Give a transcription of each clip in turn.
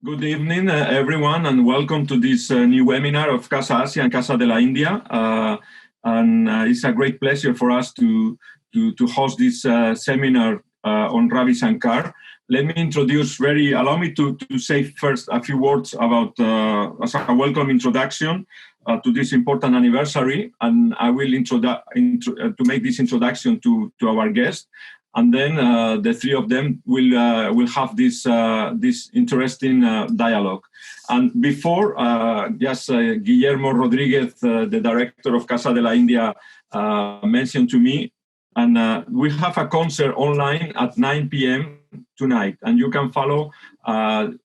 Good evening, everyone, and welcome to this new webinar of Casa Asia and Casa de la India. It's a great pleasure for us to host this seminar on Ravi Shankar. Let me allow me to say first a few words about, as a welcome introduction to this important anniversary, and I will to make this introduction to our guest. And then the three of them will have this interesting dialogue. And before, Guillermo Rodríguez, the director of Casa de la India, mentioned to me, and we have a concert online at 9 p.m. tonight, and you can follow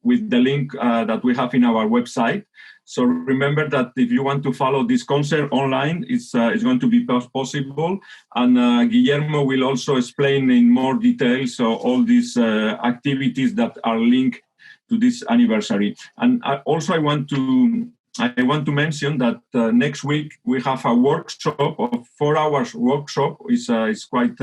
with the link that we have in our website. So remember that if you want to follow this concert online, it's going to be possible. And Guillermo will also explain in more detail all these activities that are linked to this anniversary. And I want to mention that next week we have a workshop, a 4 hours workshop. It's quite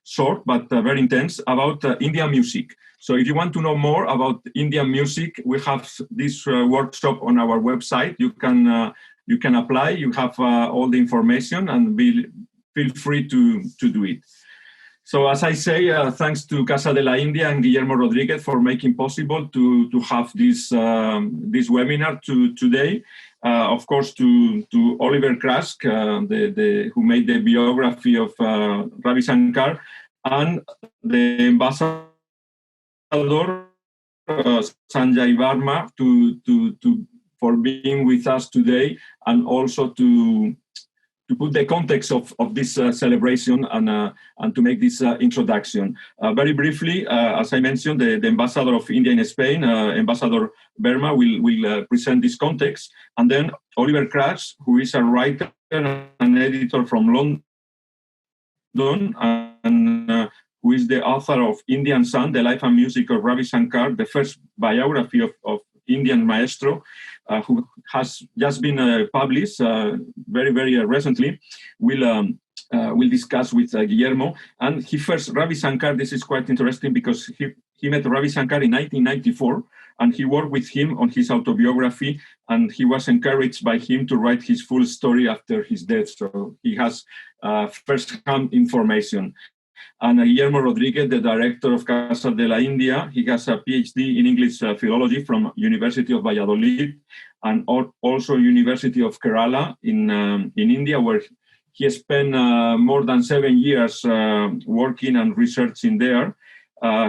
short but very intense, about Indian music. So if you want to know more about Indian music, we have this workshop on our website. You can apply. You have all the information, and feel free to do it. So as I say, thanks to Casa de la India and Guillermo Rodríguez for making possible to have this webinar today. Of course, to Oliver Craske, who made the biography of Ravi Shankar, and the ambassador Sanjay Varma for being with us today, and also to put the context of this celebration and to make this introduction. Very briefly, as I mentioned, the ambassador of India in Spain, Ambassador Verma, will present this context, and then Oliver Craske, who is a writer and editor from London, and who is the author of Indian Sun, The Life and Music of Ravi Shankar, the first biography of Indian maestro, who has just been published very, very recently, will discuss with Guillermo. And Ravi Shankar, this is quite interesting because he met Ravi Shankar in 1994, and he worked with him on his autobiography, and he was encouraged by him to write his full story after his death. So he has first-hand information. And Guillermo Rodríguez, the director of Casa de la India, he has a PhD in English philology from University of Valladolid, and also University of Kerala in India, where he spent more than 7 years working and researching there.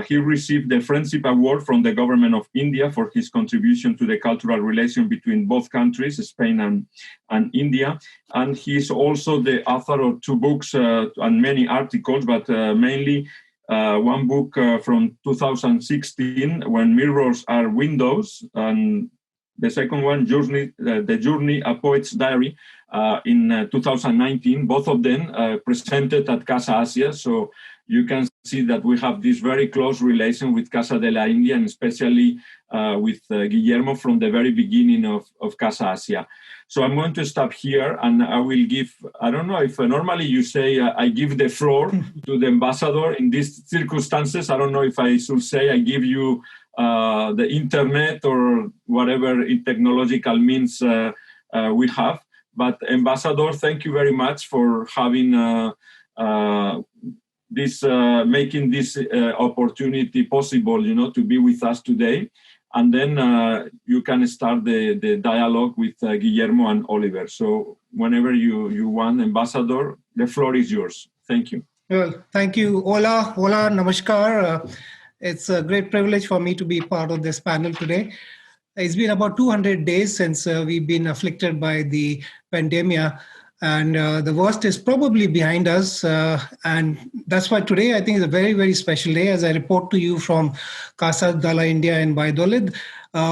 He received the Friendship Award from the government of India for his contribution to the cultural relation between both countries, Spain and India. And he is also the author of 2 books and many articles, but mainly one book from 2016, When Mirrors Are Windows, and the second one, The Journey, A Poet's Diary, in 2019. Both of them presented at Casa Asia. So you can see that we have this very close relation with Casa de la India, and especially with Guillermo from the very beginning of Casa Asia. So I'm going to stop here, and I will give, I don't know if normally you say I give the floor to the ambassador in these circumstances. I don't know if I should say I give you the internet or whatever technological means we have. But Ambassador, thank you very much for having making this opportunity possible, to be with us today. And then you can start the dialogue with Guillermo and Oliver. So whenever you want, Ambassador, the floor is yours. Thank you. Well, thank you. Hola, namaskar. It's a great privilege for me to be part of this panel today. It's been about 200 days since we've been afflicted by the pandemic. And the worst is probably behind us. And that's why today I think is a very, very special day. As I report to you from Casa de la India in Valladolid,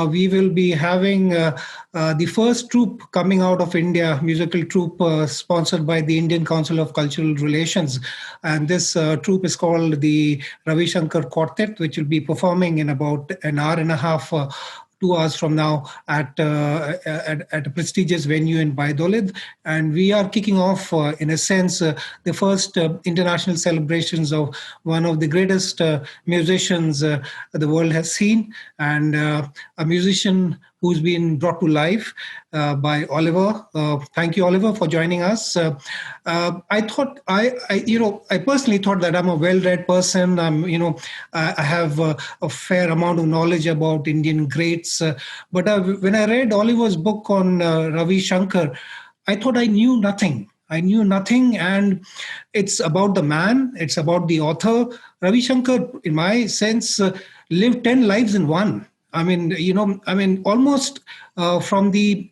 we will be having the first troupe coming out of India, musical troupe sponsored by the Indian Council of Cultural Relations. And this troupe is called the Ravishankar Quartet, which will be performing in about an hour and a half 2 hours from now at a prestigious venue in Valladolid. And we are kicking off, in a sense, the first international celebrations of one of the greatest musicians the world has seen, and a musician who's been brought to life by Oliver. Thank you, Oliver, for joining us. I personally thought that I'm a well-read person. I have a fair amount of knowledge about Indian greats. But when I read Oliver's book on Ravi Shankar, I thought I knew nothing. And it's about the man. It's about the author. Ravi Shankar, in my sense, lived 10 lives in one. Almost from the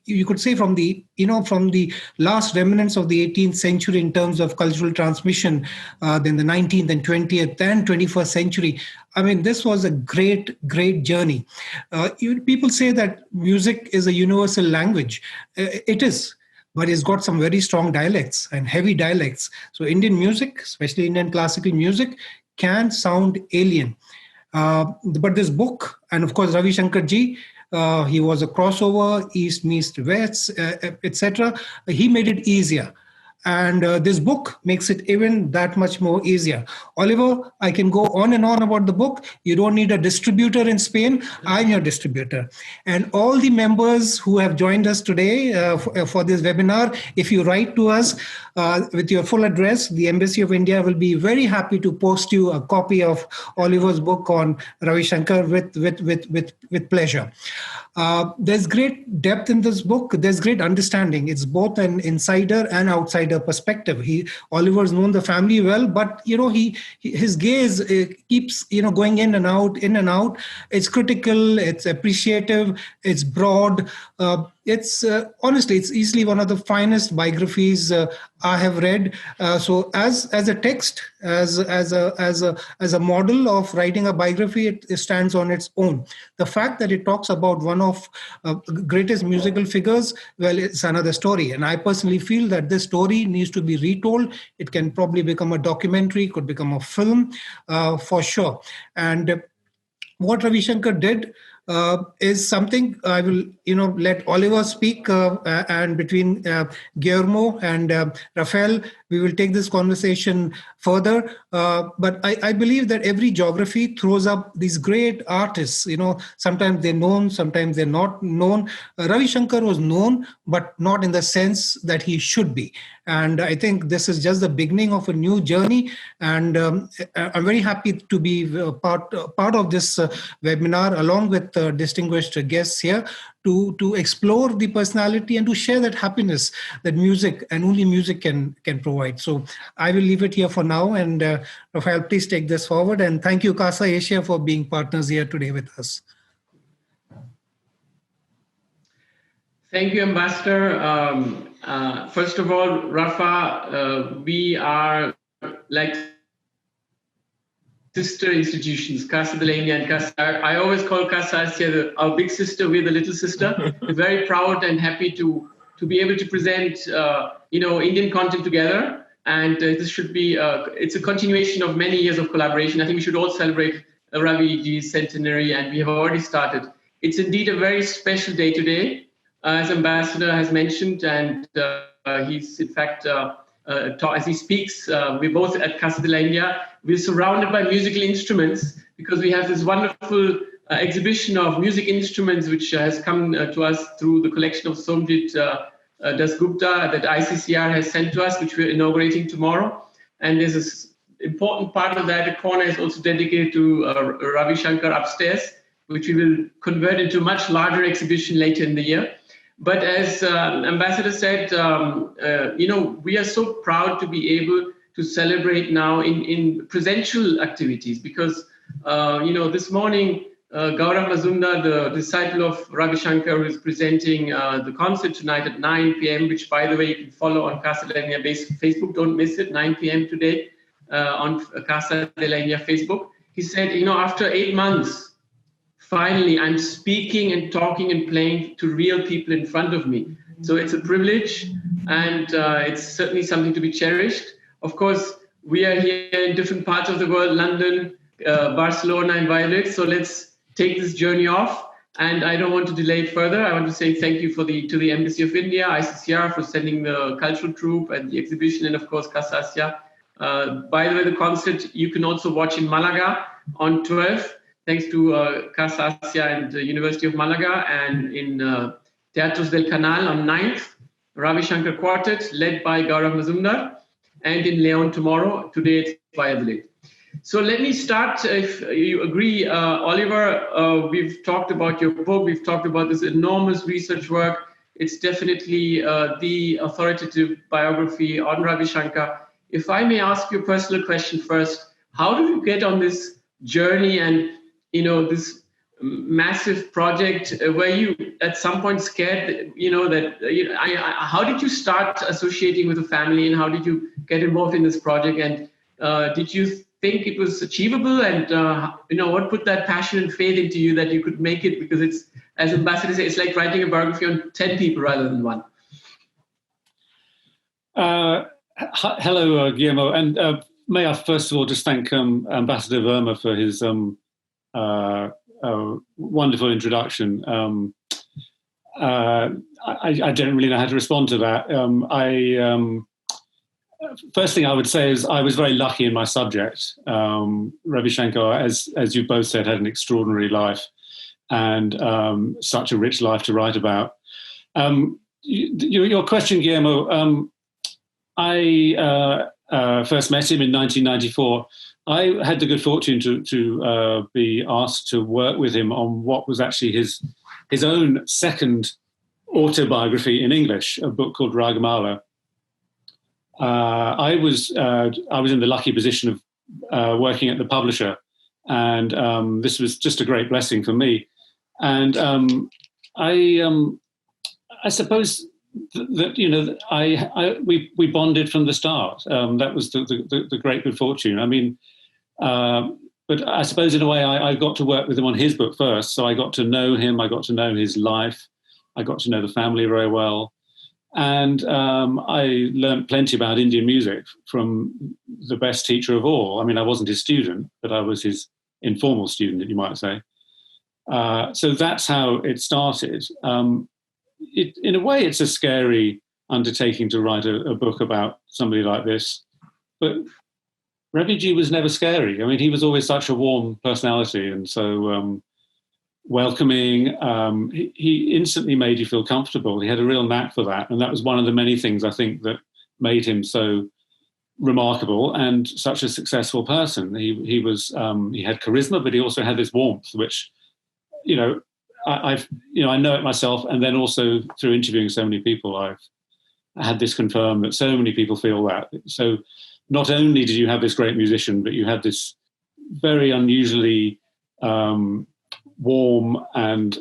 last remnants of the 18th century in terms of cultural transmission, then the 19th and 20th and 21st century. This was a great, great journey. People say that music is a universal language. It is. But it's got some very strong dialects and heavy dialects. So Indian music, especially Indian classical music, can sound alien. But this book, and of course Ravi Shankar ji, he was a crossover, East meets West, etc. He made it easier. And this book makes it even that much more easier. Oliver, I can go on and on about the book. You don't need a distributor in Spain. I'm your distributor. And all the members who have joined us today for this webinar, if you write to us with your full address, the Embassy of India will be very happy to post you a copy of Oliver's book on Ravi Shankar with pleasure. There's great depth in this book. There's great understanding. It's both an insider and outsider perspective. Oliver's known the family well, but his gaze keeps going in and out. It's critical. It's appreciative. It's broad. It's honestly, it's easily one of the finest biographies I have read. So as a text, as a model of writing a biography, it stands on its own. The fact that it talks about one of greatest musical figures, well, it's another story. And I personally feel that this story needs to be retold. It can probably become a documentary, could become a film, for sure. And what Ravi Shankar did is something I will, let Oliver speak, and between Guillermo and Rafael, we will take this conversation further. But I believe that every geography throws up these great artists. Sometimes they're known, sometimes they're not known. Ravi Shankar was known, but not in the sense that he should be. And I think this is just the beginning of a new journey. And I'm very happy to be part of this webinar, along with distinguished guests here, to explore the personality and to share that happiness that music and only music can provide. So I will leave it here for now. And Rafael, please take this forward. And thank you, Casa Asia, for being partners here today with us. Thank you, Ambassador. First of all, Rafa, we are like sister institutions, Casa de la India and Casa. I always call Casa Asia our big sister. We're the little sister. We're very proud and happy to be able to present, Indian content together. And this should be, it's a continuation of many years of collaboration. I think we should all celebrate Ravi ji's centenary, and we have already started. It's indeed a very special day today, as Ambassador has mentioned, and he's in fact, as he speaks, we're both at Casa de la India. We're surrounded by musical instruments because we have this wonderful exhibition of music instruments which has come to us through the collection of Somjit Dasgupta that ICCR has sent to us, which we're inaugurating tomorrow. And there's this important part of that. A corner is also dedicated to Ravi Shankar upstairs, which we will convert into a much larger exhibition later in the year. But as Ambassador said, we are so proud to be able to celebrate now in presential activities because, this morning, Gaurav Mazumdar, the disciple of Ravi Shankar, who is presenting the concert tonight at 9 p.m., which, by the way, you can follow on Casa de la India Facebook. Don't miss it, 9 p.m. today on Casa de la India Facebook. He said, after 8 months, finally, I'm speaking and talking and playing to real people in front of me. So it's a privilege, and it's certainly something to be cherished. Of course, we are here in different parts of the world, London, Barcelona, and Valladolid. So let's take this journey off. And I don't want to delay it further. I want to say thank you to the Embassy of India, ICCR, for sending the cultural troupe and the exhibition, and of course Kasasya. By the way, the concert you can also watch in Malaga on 12th, thanks to Kasasya and the University of Malaga, and in Teatros del Canal on 9th, Ravishankar Quartet, led by Gaurav Mazumdar, and in Leon tomorrow. Today it's Valladolid. So let me start, if you agree, Oliver. We've talked about your book. We've talked about this enormous research work. It's definitely the authoritative biography on Ravi Shankar. If I may ask you a personal question first, how did you get on this journey and, this massive project? Were you at some point scared, how did you start associating with the family, and how did you get involved in this project? And did you think it was achievable, and what put that passion and faith into you that you could make it? Because it's, as ambassadors say, it's like writing a biography on 10 people rather than one. Hello, Guillermo, and may I first of all just thank Ambassador Verma for his wonderful introduction. I don't really know how to respond to that. First thing I would say is I was very lucky in my subject. Ravi Shankar, as you both said, had an extraordinary life and such a rich life to write about. Your question, Guillermo, I first met him in 1994. I had the good fortune to be asked to work with him on what was actually his own second autobiography in English, a book called Ragamala. I was in the lucky position of working at the publisher, and this was just a great blessing for me. And I suppose that we bonded from the start. That was the great good fortune. I mean, but I suppose in a way I got to work with him on his book first, so I got to know him. I got to know his life. I got to know the family very well. And I learned plenty about Indian music from the best teacher of all. I mean, I wasn't his student, but I was his informal student, you might say. So that's how it started. In a way, it's a scary undertaking to write a book about somebody like this. But Ravi was never scary. I mean, he was always such a warm personality and so welcoming. He instantly made you feel comfortable. He had a real knack for that. And that was one of the many things I think that made him so remarkable and such a successful person. He had charisma, but he also had this warmth, which, I know it myself. And then also through interviewing so many people, I've had this confirmed that so many people feel that. So not only did you have this great musician, but you had this very unusually warm and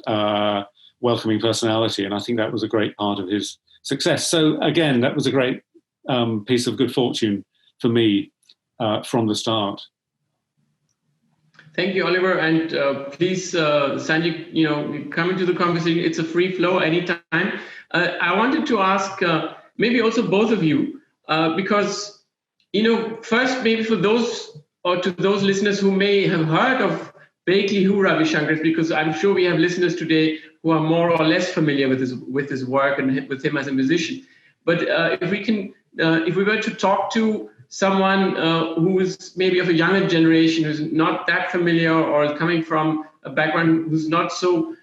welcoming personality. And I think that was a great part of his success. So again, that was a great piece of good fortune for me from the start. Thank you, Oliver. And please, Sanjay, come into the conversation. It's a free flow anytime. I wanted to ask maybe also both of you, because, first maybe for those or to those listeners who may have heard of vaguely who Ravi Shankar is, because I'm sure we have listeners today who are more or less familiar with his work and with him as a musician. But if we were to talk to someone who is maybe of a younger generation, who's not that familiar or is coming from a background who's not so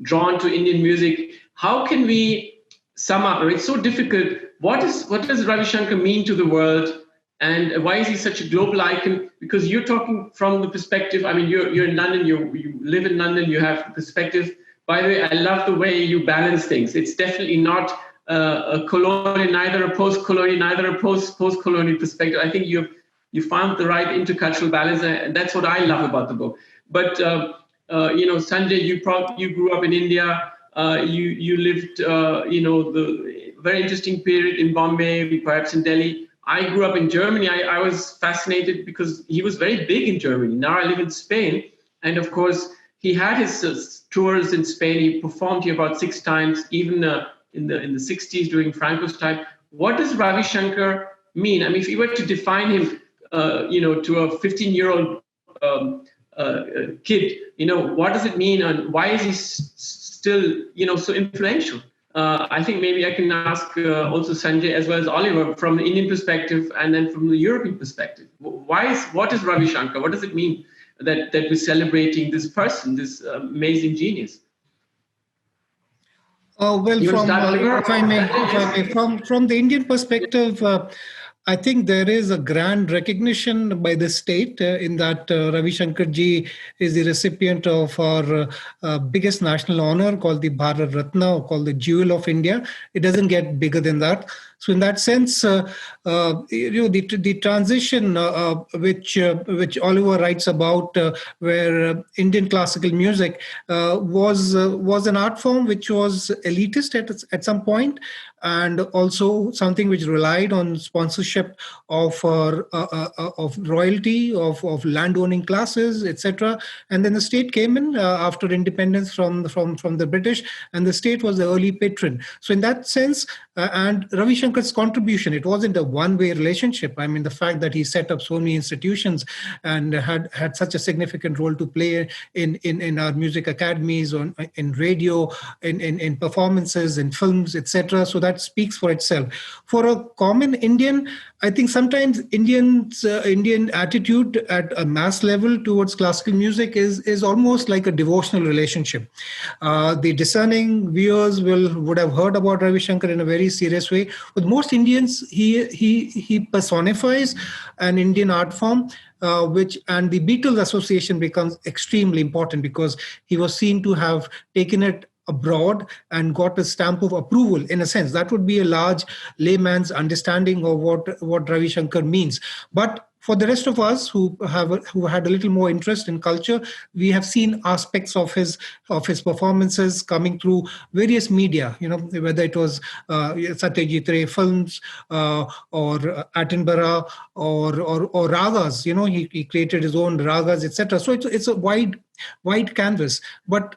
drawn to Indian music, how can we sum up? It's so difficult. What does Ravi Shankar mean to the world? And why is he such a global icon? Because you're talking from the perspective, I mean, you're in London, you live in London, you have the perspective. By the way, I love the way you balance things. It's definitely not a colonial, neither a post-colonial, neither a post-colonial perspective. I think you found the right intercultural balance, and that's what I love about the book. But Sanjay, you grew up in India. You lived, the very interesting period in Bombay, perhaps in Delhi. I grew up in Germany. I was fascinated because he was very big in Germany. Now I live in Spain, and of course he had his tours in Spain. He performed here about 6 times, even in the 60s during Franco's time. What does Ravi Shankar mean? I mean, if you were to define him, to a 15-year-old kid, what does it mean, and why is he still, so influential? I think maybe I can ask also Sanjay as well as Oliver from the Indian perspective and then from the European perspective. What is Ravi Shankar? What does it mean that we're celebrating this person, this amazing genius? Well, from the Indian perspective, I think there is a grand recognition by the state in that Ravi Shankar ji is the recipient of our biggest national honor called the Bharat Ratna, or called the Jewel of India. It doesn't get bigger than that. So in that sense, the transition which Oliver writes about, where Indian classical music was an art form which was elitist at some point, and also something which relied on sponsorship of royalty, of landowning classes, etc. And then the state came in after independence from the British, and the state was the early patron. So in that sense, and Ravi Shankar's contribution, it wasn't a one-way relationship. I mean, the fact that he set up so many institutions and had such a significant role to play in our music academies, in radio, in performances, in films, etc. So that speaks for itself. For a common Indian, I think sometimes Indian attitude at a mass level towards classical music is almost like a devotional relationship. The discerning viewers would have heard about Ravi Shankar in a very serious way. With most Indians, he personifies an Indian art form, and the Beatles association becomes extremely important because he was seen to have taken it abroad and got a stamp of approval. In a sense, that would be a large layman's understanding of what Ravi Shankar means. But for the rest of us who had a little more interest in culture, we have seen aspects of his performances coming through various media. Whether it was Satyajit Ray films or Attenborough or ragas. He created his own ragas, etc. So it's a wide canvas, but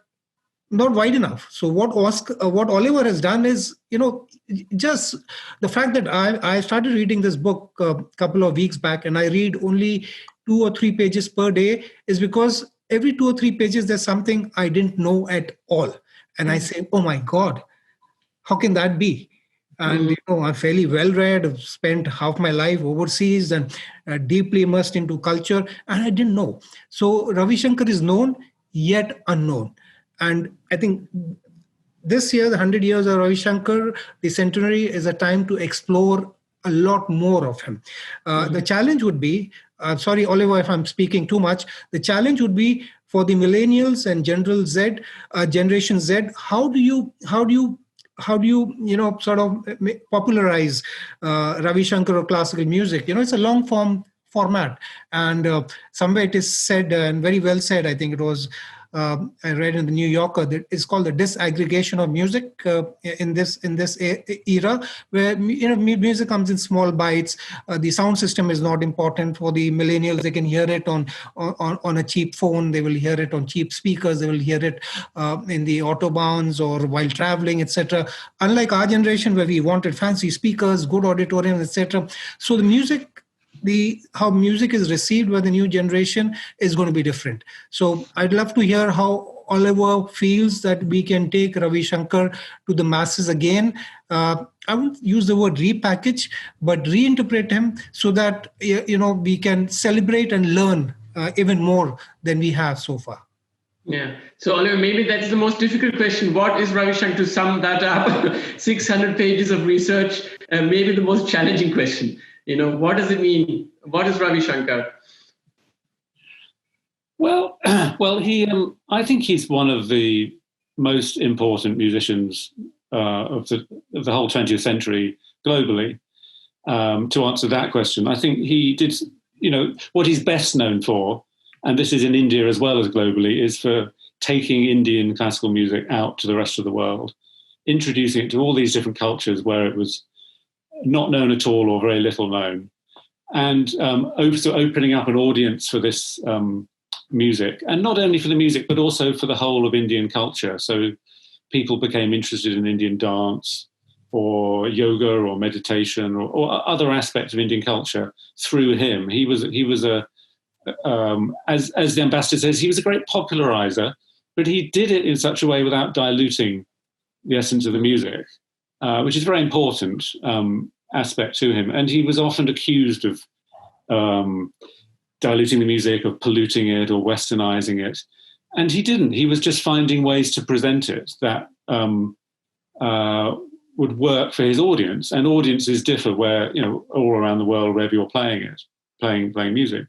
not wide enough. So what Oliver has done is, just the fact that I started reading this book a couple of weeks back, and I read only 2 or 3 pages per day, is because every 2 or 3 pages there's something I didn't know at all, and I say, oh my God, how can that be? And I'm fairly well read. I've spent half my life overseas and deeply immersed into culture, and I didn't know. So Ravi Shankar is known yet unknown. And I think this year, the 100 years of Ravi Shankar, the centenary, is a time to explore a lot more of him. The challenge would be, sorry, Oliver, if I'm speaking too much, the challenge would be for the millennials and Generation Z, how do you sort of popularize Ravi Shankar or classical music? It's a long form format, and somewhere it is said, and very well said, I think it was, I read in the New Yorker, that it's called the disaggregation of music in this era, where music comes in small bites. The sound system is not important for the millennials. They can hear it on a cheap phone. They will hear it on cheap speakers. They will hear it in the autobahns or while traveling, etc. Unlike our generation, where we wanted fancy speakers, good auditoriums, etc. So the music, how music is received by the new generation is going to be different. So I'd love to hear how Oliver feels that we can take Ravi Shankar to the masses again. I won't use the word repackage, but reinterpret him so that we can celebrate and learn even more than we have so far. Yeah. So Oliver, maybe that's the most difficult question. What is Ravi Shankar? To sum that up, 600 pages of research, maybe the most challenging question. What does it mean? What is Ravi Shankar? Well, he. I think he's one of the most important musicians of the whole 20th century globally. To answer that question, I think he did. What he's best known for, and this is in India as well as globally, is for taking Indian classical music out to the rest of the world, introducing it to all these different cultures where it was not known at all or very little known, and also opening up an audience for this music, and not only for the music but also for the whole of Indian culture. So people became interested in Indian dance or yoga or meditation or other aspects of Indian culture through him. He was as the ambassador says, he was a great popularizer, but he did it in such a way without diluting the essence of the music, which is a very important aspect to him. And he was often accused of diluting the music, of polluting it or westernizing it. And he didn't. He was just finding ways to present it that would work for his audience. And audiences differ where, all around the world, wherever you're playing music.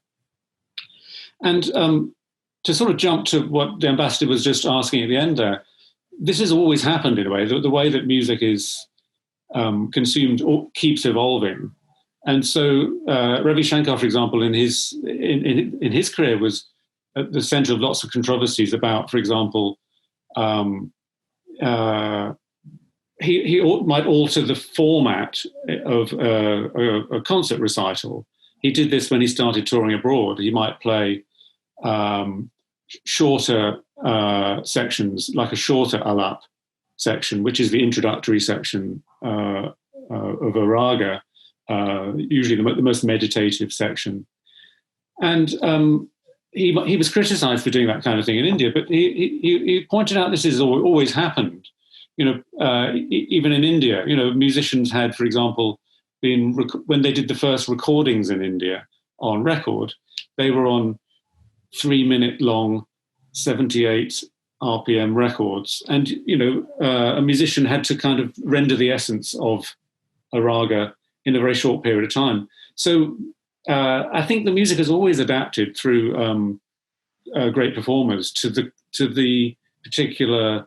And to sort of jump to what the ambassador was just asking at the end there, this has always happened in a way. The way that music is consumed keeps evolving. And so Ravi Shankar, for example, in his career was at the center of lots of controversies about, for example, he might alter the format of a concert recital. He did this when he started touring abroad. He might play shorter sections, like a shorter alap section, which is the introductory section of a raga, usually the most meditative section. And he was criticized for doing that kind of thing in India, but he pointed out this has always happened. Even in India, musicians had, for example, when they did the first recordings in India on record, they were on 3-minute long 78 RPM records. And, a musician had to kind of render the essence of a raga in a very short period of time. So I think the music has always adapted through great performers to the particular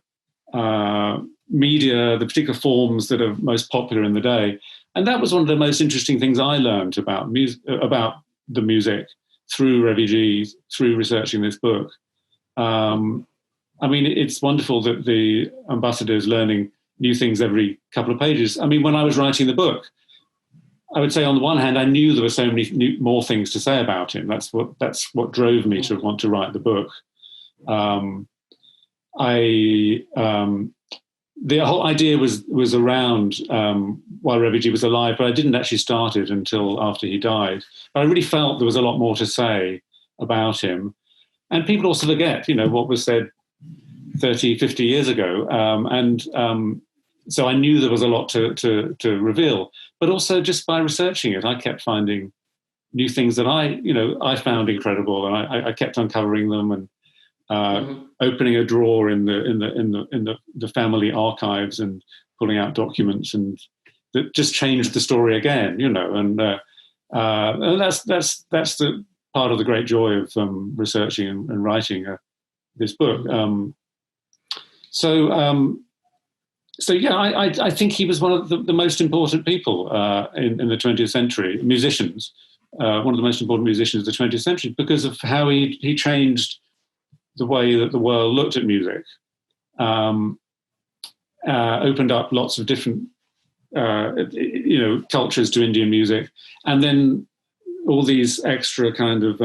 media, the particular forms that are most popular in the day. And that was one of the most interesting things I learned about the music through Ravi, through researching this book. It's wonderful that the ambassador is learning new things every couple of pages. When I was writing the book, I would say on the one hand, I knew there were so many more things to say about him. That's what drove me to want to write the book. The whole idea was around while Ravi was alive, but I didn't actually start it until after he died. But I really felt there was a lot more to say about him. And people also forget, what was said 30, 50 years ago. So I knew there was a lot to reveal. But also just by researching it, I kept finding new things that I found incredible, and I kept uncovering them and opening a drawer in the family archives and pulling out documents, and that just changed the story again, and that's the part of the great joy of researching and writing this book. I think he was one of the most important people in the 20th century, musicians, one of the most important musicians of the 20th century, because of how he changed the way that the world looked at music, opened up lots of different, cultures to Indian music, and then all these extra kind of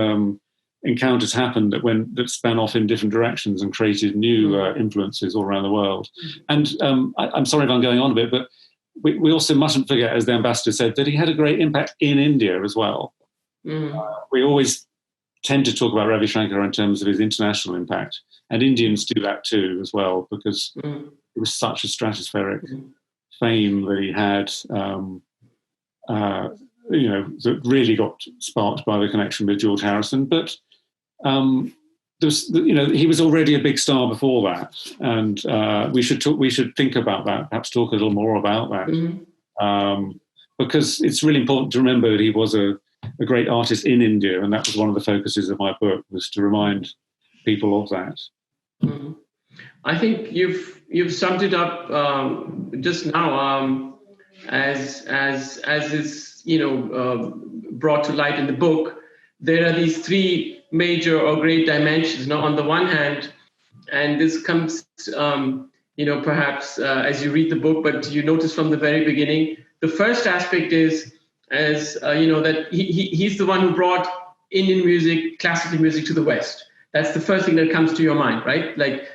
encounters happened that span off in different directions and created new influences all around the world. And I'm sorry if I'm going on a bit, but we also mustn't forget, as the ambassador said, that he had a great impact in India as well. We always tend to talk about Ravi Shankar in terms of his international impact, and Indians do that too as well, because it was such a stratospheric fame that he had, that really got sparked by the connection with George Harrison. But he was already a big star before that, and we should think about that, perhaps talk a little more about that, because it's really important to remember that he was a great artist in India, and that was one of the focuses of my book, was to remind people of that. I think you've summed it up just now, as is brought to light in the book. There are these three major or great dimensions. Now, on the one hand, and this comes, perhaps as you read the book, but you notice from the very beginning, the first aspect is, that he's the one who brought Indian music, classical music to the West. That's the first thing that comes to your mind, right? Like,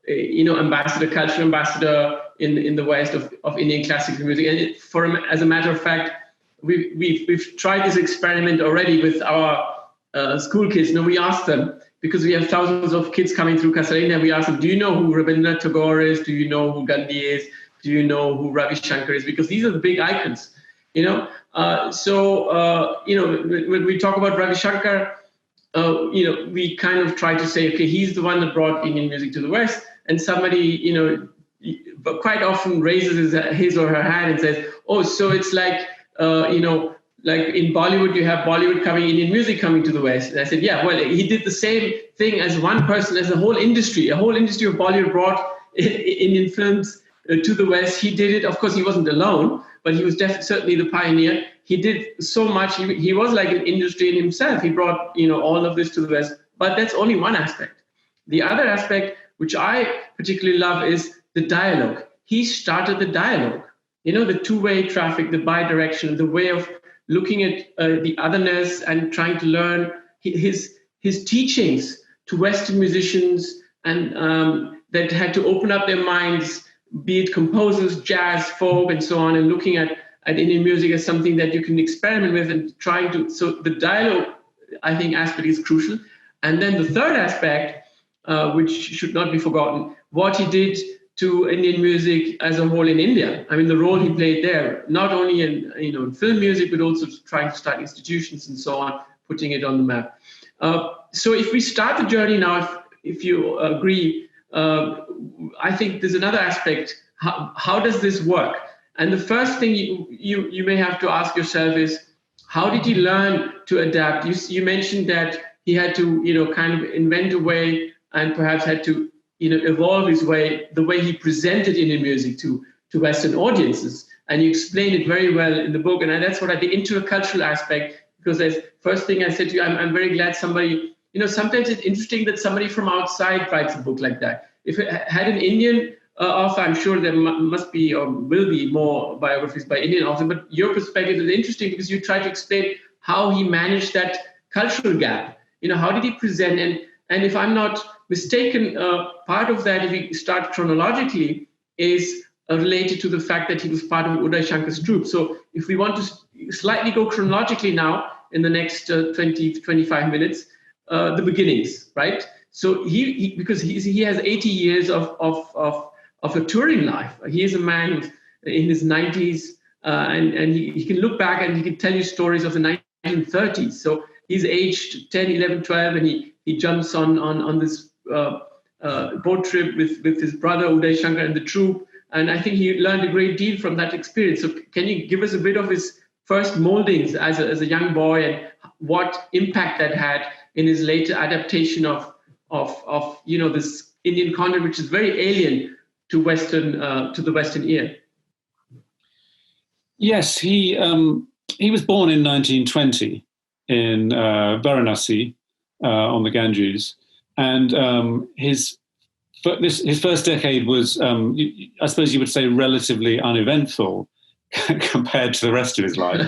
ambassador, cultural ambassador in the West of Indian classical music. And as a matter of fact, we've tried this experiment already with our school kids, we ask them, because we have thousands of kids coming through Casa India, we ask them, do you know who Rabindranath Tagore is? Do you know who Gandhi is? Do you know who Ravi Shankar is? Because these are the big icons, when we talk about Ravi Shankar, we kind of try to say, okay, he's the one that brought Indian music to the West, and somebody, but quite often raises his or her hand and says, oh, so it's like, like in Bollywood, you have Bollywood coming, Indian music coming to the West. And I said, yeah, well, he did the same thing as one person, as a whole industry of Bollywood brought Indian films to the West. He did it. Of course, he wasn't alone, but he was certainly the pioneer. He did so much. He was like an industry in himself. He brought, all of this to the West. But that's only one aspect. The other aspect, which I particularly love, is the dialogue. He started the dialogue. The two-way traffic, the bi-direction, the way of looking at the otherness and trying to learn his teachings to Western musicians, and that had to open up their minds, be it composers, jazz, folk, and so on, and looking at Indian music as something that you can experiment with and trying to. So the dialogue, I think, aspect is crucial. And then the third aspect, which should not be forgotten, what he did to Indian music as a whole in India. I mean, the role he played there, not only in film music, but also trying to start institutions and so on, putting it on the map. So if we start the journey now, if you agree, I think there's another aspect. How does this work? And the first thing you may have to ask yourself is, how did he learn to adapt? You mentioned that he had to, kind of invent a way, and perhaps had to, evolve his way, the way he presented Indian music to Western audiences. And you explain it very well in the book. And that's what I did, intercultural aspect, because as first thing I said to you, I'm very glad somebody, sometimes it's interesting that somebody from outside writes a book like that. If it had an Indian author, I'm sure there must be or will be more biographies by Indian authors, but your perspective is interesting because you try to explain how he managed that cultural gap. How did he present? And if I'm not mistaken, part of that, if we start chronologically, is related to the fact that he was part of Uday Shankar's troupe. So if we want to slightly go chronologically now in the next 20, 25 minutes, the beginnings, right? So he because he has 80 years of a touring life. He is a man in his 90s, and he can look back and he can tell you stories of the 1930s. So he's aged 10, 11, 12, and he jumps on this boat trip with his brother Uday Shankar and the troupe. And I think he learned a great deal from that experience. So can you give us a bit of his first moldings as a young boy, and what impact that had in his later adaptation of this Indian content, which is very alien to the Western ear? Yes, he was born in 1920 in Varanasi on the Ganges, and his first decade was, I suppose you would say, relatively uneventful compared to the rest of his life.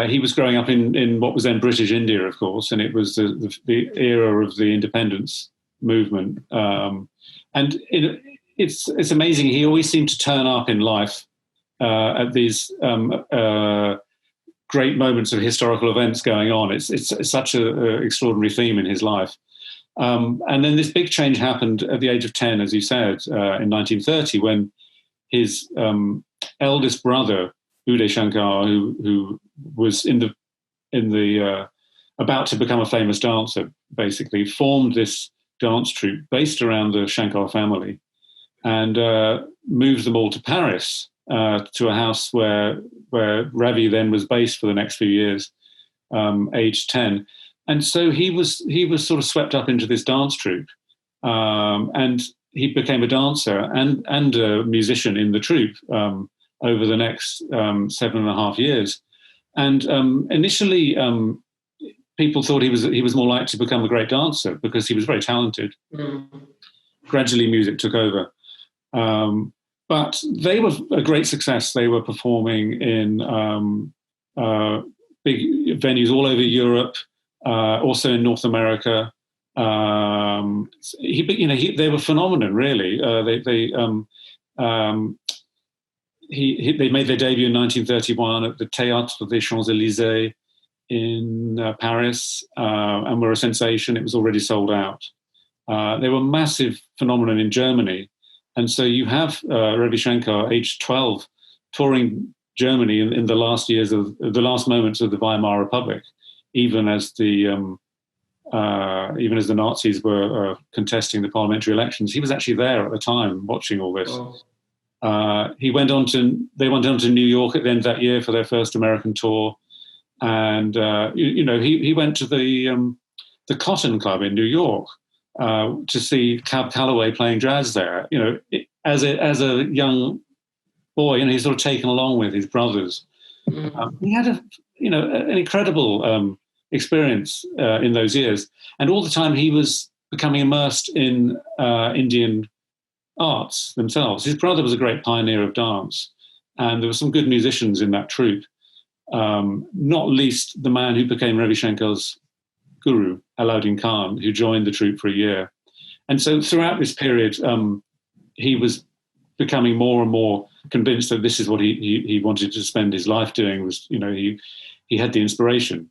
He was growing up in what was then British India, of course, and it was the era of the independence movement. And it's amazing. He always seemed to turn up in life at these great moments of historical events going on. It's such an extraordinary theme in his life. And then this big change happened at the age of 10, as you said, in 1930, when his eldest brother, Uday Shankar, who was in the about to become a famous dancer, basically formed this dance troupe based around the Shankar family, and moved them all to Paris, to a house where Ravi then was based for the next few years, aged 10. And so he was sort of swept up into this dance troupe, and he became a dancer and a musician in the troupe over the next 7.5 years. And initially, people thought he was more likely to become a great dancer because he was very talented. Gradually, music took over. But they were a great success. They were performing in big venues all over Europe, also in North America. They were phenomenal, really. They made their debut in 1931 at the Théâtre des Champs-Élysées. Paris and were a sensation. It was already sold out. They were a massive phenomenon in Germany. And so you have Ravi Shankar, age 12, touring Germany in the last moments of the Weimar Republic, even as the Nazis were contesting the parliamentary elections. He was actually there at the time, watching all this. Oh. They went on to New York at the end of that year for their first American tour, and he went to the Cotton Club in New York to see Cab Calloway playing jazz there. As a young boy, and he's sort of taken along with his brothers. He had an incredible experience in those years, and all the time he was becoming immersed in Indian arts themselves. His brother was a great pioneer of dance, and there were some good musicians in that troupe, not least the man who became Ravi Shankar's guru, Alauddin Khan, who joined the troupe for a year. And so throughout this period, he was becoming more and more convinced that this is what he wanted to spend his life doing. Was he had the inspiration.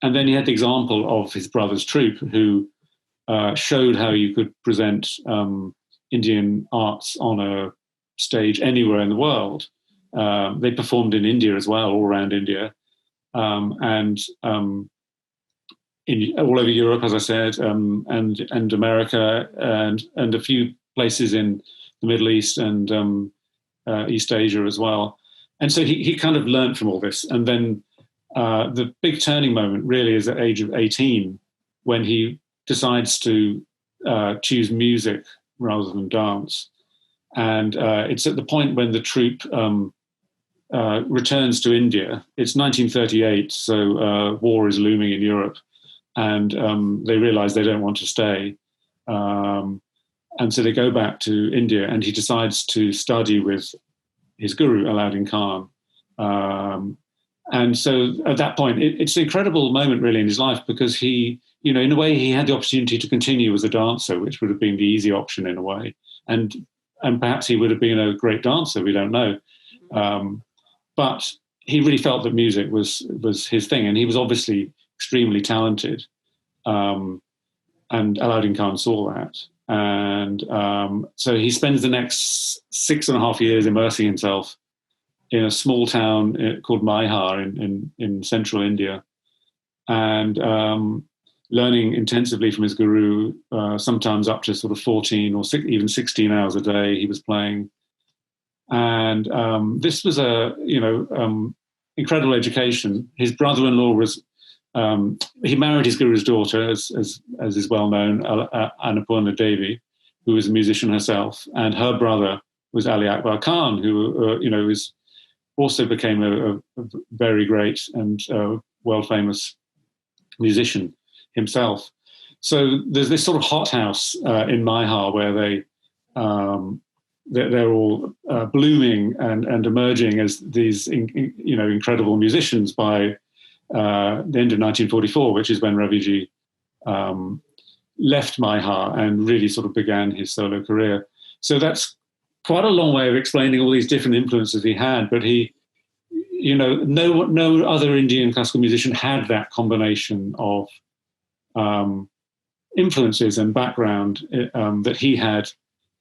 And then he had the example of his brother's troupe, who showed how you could present Indian arts on a stage anywhere in the world. They performed in India as well, all around India, and all over Europe, as I said, and America, and a few places in the Middle East and East Asia as well. And so he kind of learned from all this. And then the big turning moment really is at age of 18, when he decides to choose music rather than dance. And it's at the point when the troupe returns to India. It's 1938, so war is looming in Europe, and they realize they don't want to stay. And so they go back to India, and he decides to study with his guru, Alauddin Khan. And so at that point, it's an incredible moment really in his life, because he, in a way, he had the opportunity to continue as a dancer, which would have been the easy option in a way. And perhaps he would have been a great dancer, we don't know. But he really felt that music was his thing, and he was obviously extremely talented. And Alauddin Khan saw that. And so he spends the next 6.5 years immersing himself in a small town called Maihar in central India, and learning intensively from his guru, sometimes up to sort of 14 or even 16 hours a day he was playing. And this was incredible education. His brother-in-law was, he married his guru's daughter, as is well known, Annapurna Devi, who was a musician herself, and her brother was Ali Akbar Khan, who also became a very great and world-famous musician himself. So there's this sort of hothouse in Maihar where they're all blooming and emerging as these incredible musicians by the end of 1944, which is when Raviji left Maihar and really sort of began his solo career. So that's quite a long way of explaining all these different influences he had, but he, no other Indian classical musician had that combination of influences and background that he had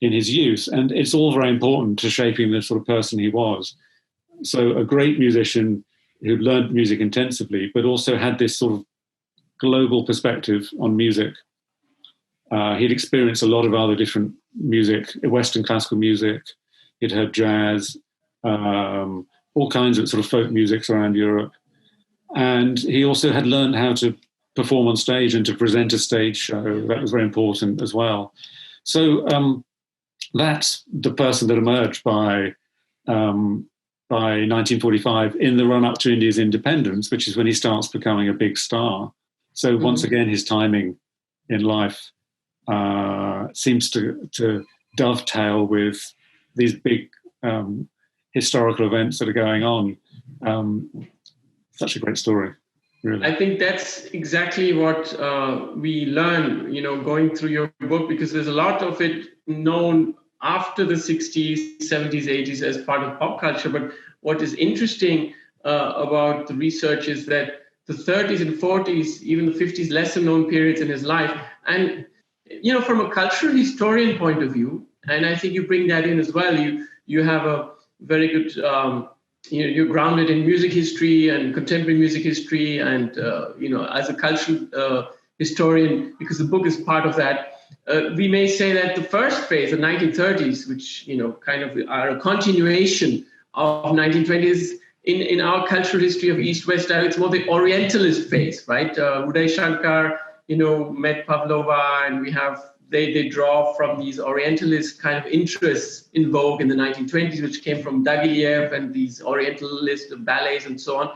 in his youth. And it's all very important to shaping the sort of person he was. So a great musician who learned music intensively, but also had this sort of global perspective on music. He'd experienced a lot of other different music, Western classical music. He'd heard jazz, all kinds of sort of folk musics around Europe. And he also had learned how to perform on stage and to present a stage show. That was very important as well. So that's the person that emerged by 1945 in the run-up to India's independence, which is when he starts becoming a big star. So once again, his timing in life seems to dovetail with these big historical events that are going on. Such a great story, really. I think that's exactly what we learn, going through your book, because there's a lot of it known after the 60s, 70s, 80s as part of pop culture. But what is interesting about the research is that the 30s and 40s, even the 50s, lesser known periods in his life. And, from a cultural historian point of view, and I think you bring that in as well, you have a very good, you're grounded in music history and contemporary music history, and, as a cultural historian, because the book is part of that, we may say that the first phase, the 1930s, which, kind of are a continuation of 1920s, in our cultural history of East-West style, it's more the Orientalist phase, right? Ravi Shankar, met Pavlova, and we have, they draw from these Orientalist kind of interests in vogue in the 1920s, which came from Diaghilev and these Orientalist ballets and so on.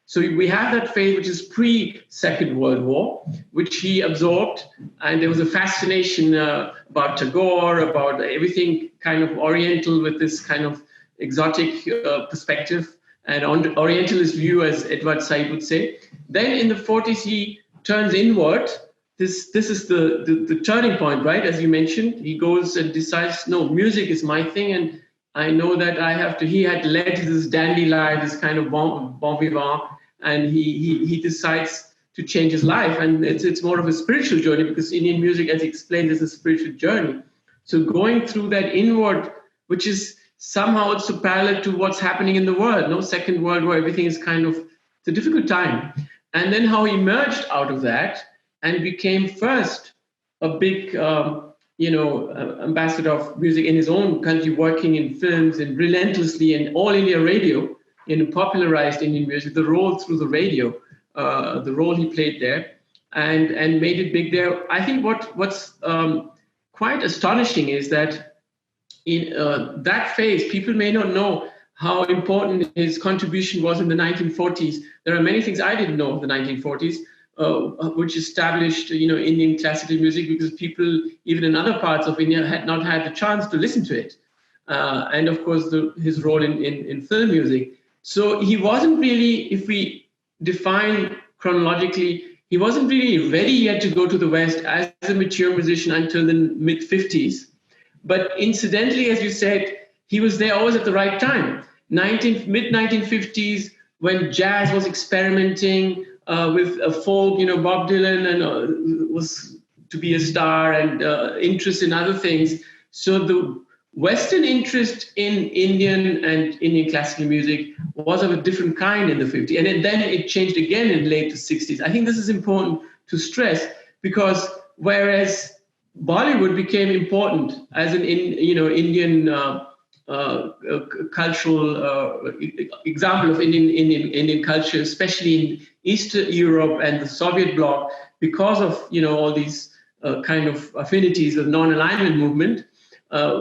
So we have that phase, which is pre-Second World War, which he absorbed. And there was a fascination about Tagore, about everything kind of Oriental with this kind of exotic perspective and Orientalist view, as Edward Said would say. Then in the 40s, he turns inward. This is the turning point, right? As you mentioned, he goes and decides, no, music is my thing. And I know that he had led this dandy life, this kind of bon vivant, and he decides to change his life. And it's more of a spiritual journey, because Indian music, as he explained, is a spiritual journey. So going through that inward, which is somehow also parallel to what's happening in the world. No, Second World War, everything is kind of, it's a difficult time. And then how he emerged out of that and became first a big, ambassador of music in his own country, working in films and relentlessly in all India radio, popularized Indian music, the role through the radio, the role he played there, and made it big there. I think what's quite astonishing is that in that phase, people may not know how important his contribution was in the 1940s. There are many things I didn't know of the 1940s, which established, Indian classical music, because people, even in other parts of India, had not had the chance to listen to it. And of course, his role in film music. So he wasn't really, if we define chronologically, he wasn't really ready yet to go to the West as a mature musician until the mid-50s. But incidentally, as you said, he was there always at the right time. Mid-1950s, when jazz was experimenting with a folk, Bob Dylan, and was to be a star, and interest in other things. So the Western interest in Indian and Indian classical music was of a different kind in the 50s. And then it changed again in the late 60s. I think this is important to stress, because whereas Bollywood became important as an Indian cultural example of Indian culture, especially in Eastern Europe and the Soviet bloc, because of all these kind of affinities of non-alignment movement.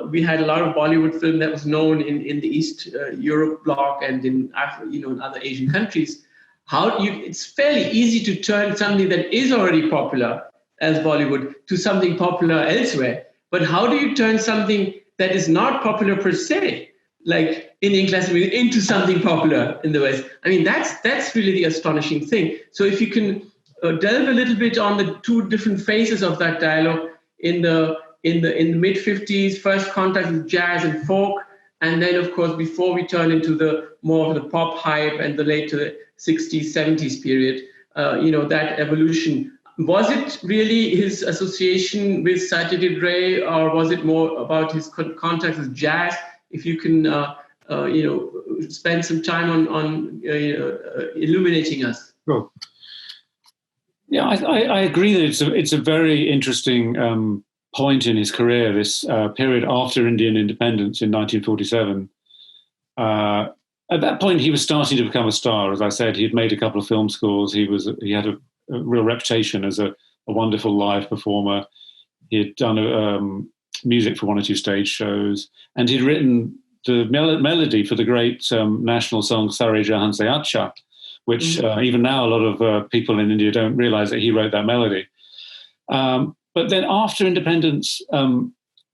We had a lot of Bollywood film that was known in the East Europe bloc and in in other Asian countries. It's fairly easy to turn something that is already popular as Bollywood to something popular elsewhere. But how do you turn something that is not popular per se, like Indian classical music, into something popular in the West? I mean, that's really the astonishing thing. So if you can delve a little bit on the two different phases of that dialogue in the mid-50s, first contact with jazz and folk, and then of course before we turn into the more of the pop hype and the later 60s, 70s period, that evolution. Was it really his association with Satyajit Ray, or was it more about his contact with jazz? If you can, spend some time on illuminating us. Sure. Yeah, I agree that it's a very interesting point in his career, this period after Indian independence in 1947. At that point, he was starting to become a star. As I said, he'd made a couple of film scores. He had a real reputation as a wonderful live performer. He had done music for one or two stage shows, and he'd written the melody for the great national song Sare Jahan Se Acha, which even now a lot of people in India don't realize that he wrote that melody. But then after independence,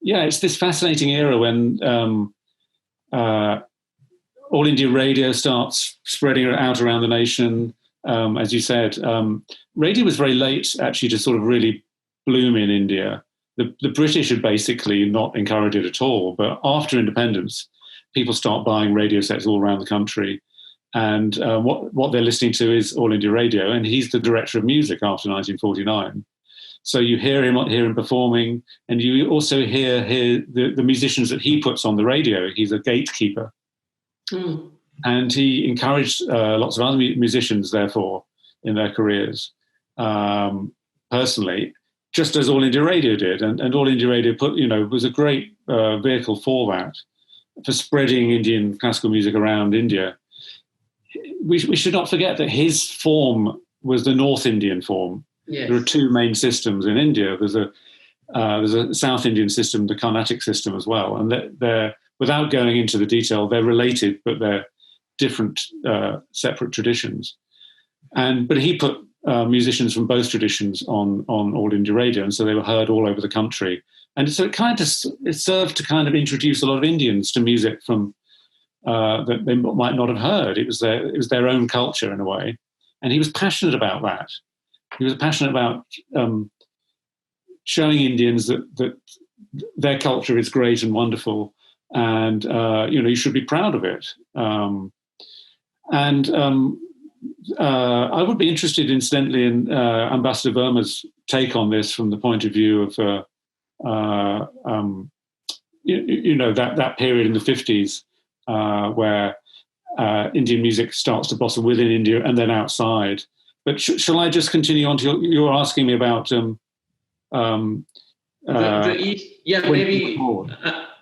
it's this fascinating era when All India Radio starts spreading out around the nation. As you said, radio was very late actually to sort of really bloom in India. The British had basically not encouraged it at all. But after independence, people start buying radio sets all around the country. And what they're listening to is All India Radio, and he's the director of music after 1949. So you hear him performing, and you also hear the musicians that he puts on the radio. He's a gatekeeper. Mm. And he encouraged lots of other musicians, therefore, in their careers, personally, just as All India Radio did. And All India Radio was a great vehicle for that, for spreading Indian classical music around India. We should not forget that his form was the North Indian form. Yes. There are two main systems in India. There's a South Indian system, the Carnatic system as well. And they're without going into the detail, they're related, but they're different, separate traditions. But he put musicians from both traditions on All India Radio, and so they were heard all over the country. And so it served to kind of introduce a lot of Indians to music from that they might not have heard. It was their own culture in a way, and he was passionate about that. He was passionate about showing Indians that their culture is great and wonderful, and you should be proud of it. I would be interested, incidentally, in Ambassador Verma's take on this from the point of view of that period in the 50s where Indian music starts to blossom within India and then outside. But shall I just continue on to you're asking me about the East? Yeah, maybe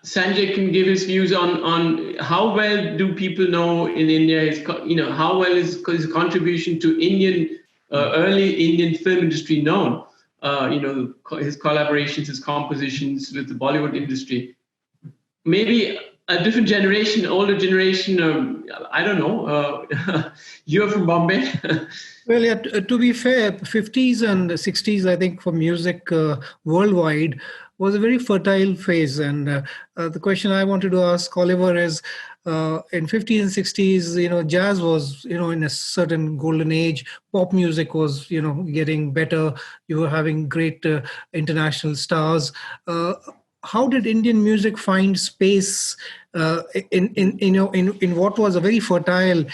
Sanjay can give his views on how well do people know in India how well is his contribution to Indian early Indian film industry known? His collaborations, his compositions with the Bollywood industry. Maybe a different generation, older generation. I don't know. You're from Bombay. Well, yeah, to be fair, 50s and 60s, I think, for music worldwide was a very fertile phase. And the question I wanted to ask Oliver is, in 50s and 60s, jazz was, in a certain golden age. Pop music was, getting better. You were having great international stars. How did Indian music find space in what was a very fertile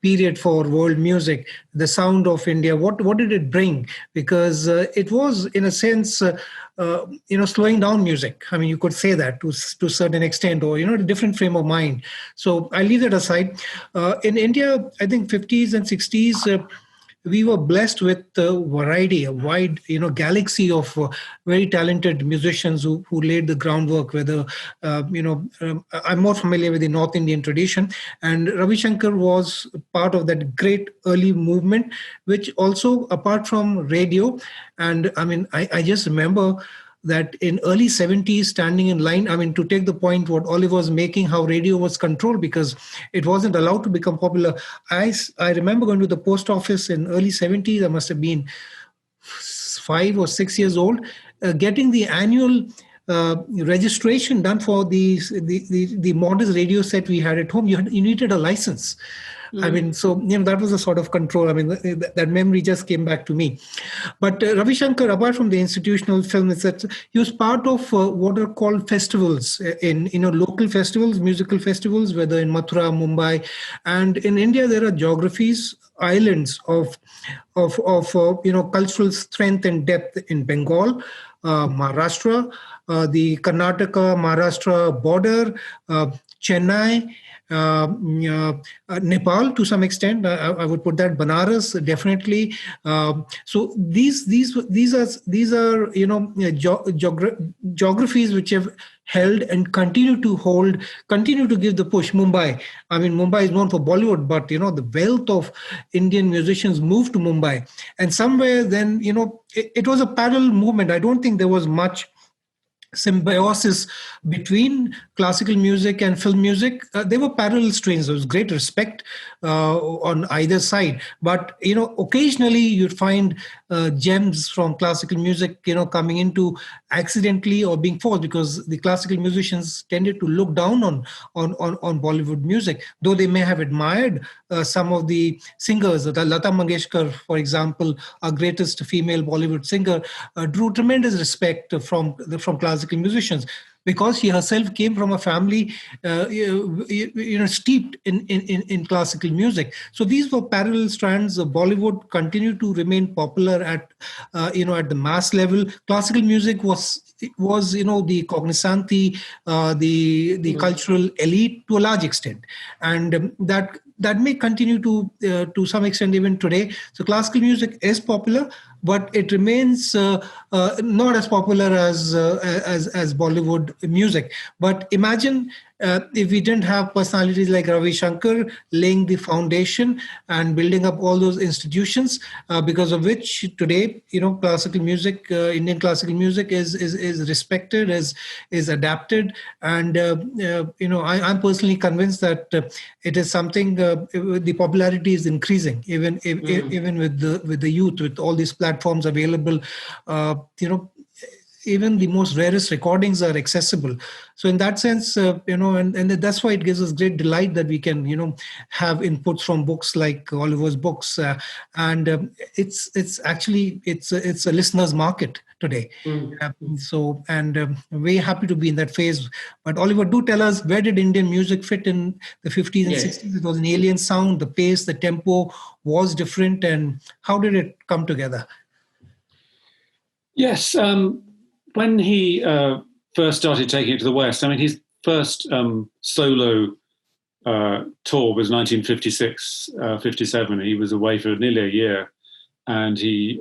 period for world music? The sound of India, what did it bring? Because it was, in a sense, slowing down music. I mean, you could say that to a certain extent, or a different frame of mind. So I leave that aside. In India, I think 50s and 60s. We were blessed with a variety, a wide, galaxy of very talented musicians who laid the groundwork. Whether, I'm more familiar with the North Indian tradition, and Ravi Shankar was part of that great early movement, which also, apart from radio, and I mean, I just remember that in early 70s, standing in line, I mean, to take the point what Oliver was making, how radio was controlled because it wasn't allowed to become popular. I remember going to the post office in early 70s, I must have been 5 or 6 years old, getting the annual registration done for the modest radio set we had at home. You needed a license. I mean, so, that was a sort of control. I mean, that memory just came back to me. But Ravi Shankar, apart from the institutional film, is that he was part of what are called festivals, in local festivals, musical festivals, whether in Mathura, Mumbai. And in India, there are geographies, islands of cultural strength and depth in Bengal, Maharashtra, the Karnataka-Maharashtra border, Chennai, Nepal to some extent. I would put that Banaras definitely. So these are geographies which have held and continue to give the push. Mumbai. I mean, Mumbai is known for Bollywood, but the wealth of Indian musicians moved to Mumbai, and somewhere then it was a parallel movement. I don't think there was much symbiosis between classical music and film music. They were parallel streams. There was great respect on either side. But, occasionally you'd find gems from classical music, coming into accidentally or being forced, because the classical musicians tended to look down on Bollywood music, though they may have admired some of the singers. Lata Mangeshkar, for example, our greatest female Bollywood singer, drew tremendous respect from classical musicians. because she herself came from a family, steeped in classical music. So these were parallel strands. Bollywood continued to remain popular at the mass level. Classical music was the cognoscenti, the cultural elite to a large extent, and that may continue to some extent even today. So classical music is popular, but it remains not as popular as Bollywood music. But imagine if we didn't have personalities like Ravi Shankar laying the foundation and building up all those institutions, because of which today, classical music, Indian classical music is respected, is adapted, and I'm personally convinced that it is something. The popularity is increasing, even with the youth, with all these platforms available. Even the most rarest recordings are accessible. So in that sense, and that's why it gives us great delight that we can, have inputs from books like Oliver's books, and it's actually a listener's market today. We're happy to be in that phase. But Oliver, do tell us, where did Indian music fit in the 50s and 60s? It was an alien sound. The pace, the tempo was different, and how did it come together? Yes. When he first started taking it to the West, I mean, his first solo tour was 1956, 57. He was away for nearly a year, and he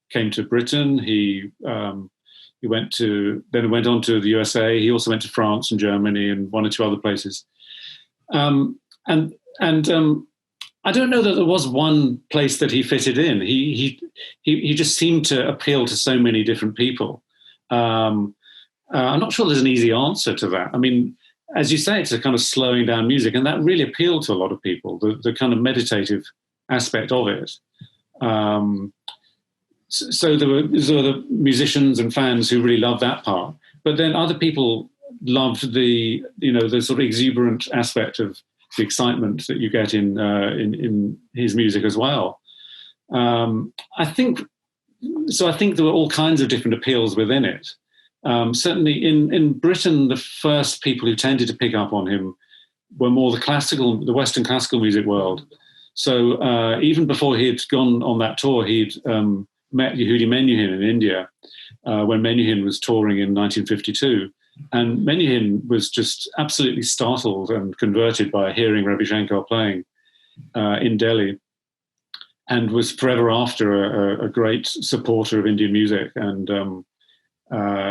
came to Britain. He went on to the USA. He also went to France and Germany and one or two other places. And I don't know that there was one place that he fitted in. He just seemed to appeal to so many different people. I'm not sure there's an easy answer to that. I mean, as you say, it's a kind of slowing down music, and that really appealed to a lot of people, the kind of meditative aspect of it. So there were the musicians and fans who really loved that part, but then other people loved the sort of exuberant aspect of the excitement that you get in his music as well. I think there were all kinds of different appeals within it. Certainly in Britain, the first people who tended to pick up on him were more the Western classical music world. So even before he had gone on that tour, he'd met Yehudi Menuhin in India when Menuhin was touring in 1952. And Menuhin was just absolutely startled and converted by hearing Ravi Shankar playing in Delhi, and was forever after a great supporter of Indian music and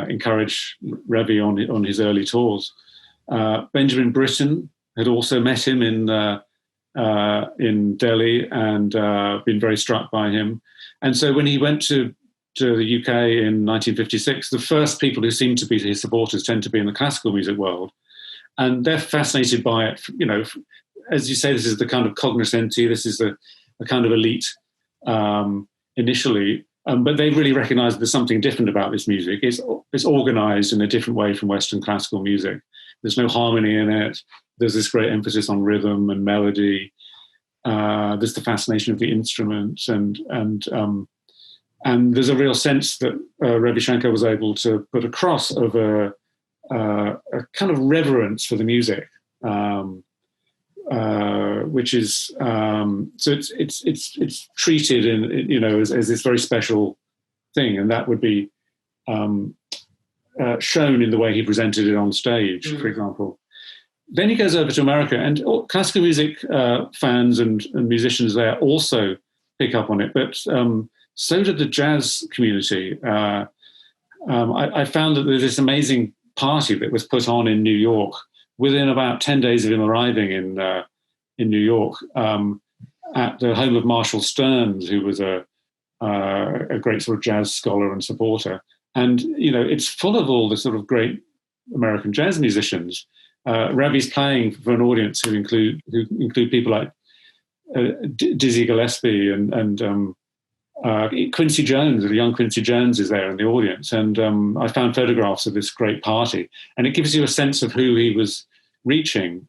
encouraged Ravi on his early tours. Benjamin Britten had also met him in Delhi and been very struck by him. And so when he went to the UK in 1956, the first people who seem to be his supporters tend to be in the classical music world. And they're fascinated by it. As you say, this is the kind of cognoscenti, this is a kind of elite initially, but they really recognize there's something different about this music. It's organized in a different way from Western classical music. There's no harmony in it. There's this great emphasis on rhythm and melody. There's the fascination of the instruments, and there's a real sense that Ravi Shankar was able to put across of a kind of reverence for the music, which is so it's treated as this very special thing, and that would be shown in the way he presented it on stage, for example. Then he goes over to America, and classical music fans and musicians there also pick up on it, but so did the jazz community. I found that there's this amazing party that was put on in New York within about 10 days of him arriving in New York at the home of Marshall Stearns, who was a great sort of jazz scholar and supporter. And, it's full of all the sort of great American jazz musicians. Ravi's playing for an audience who include people like Dizzy Gillespie and Quincy Jones, the young Quincy Jones, is there in the audience. And I found photographs of this great party, and it gives you a sense of who he was reaching.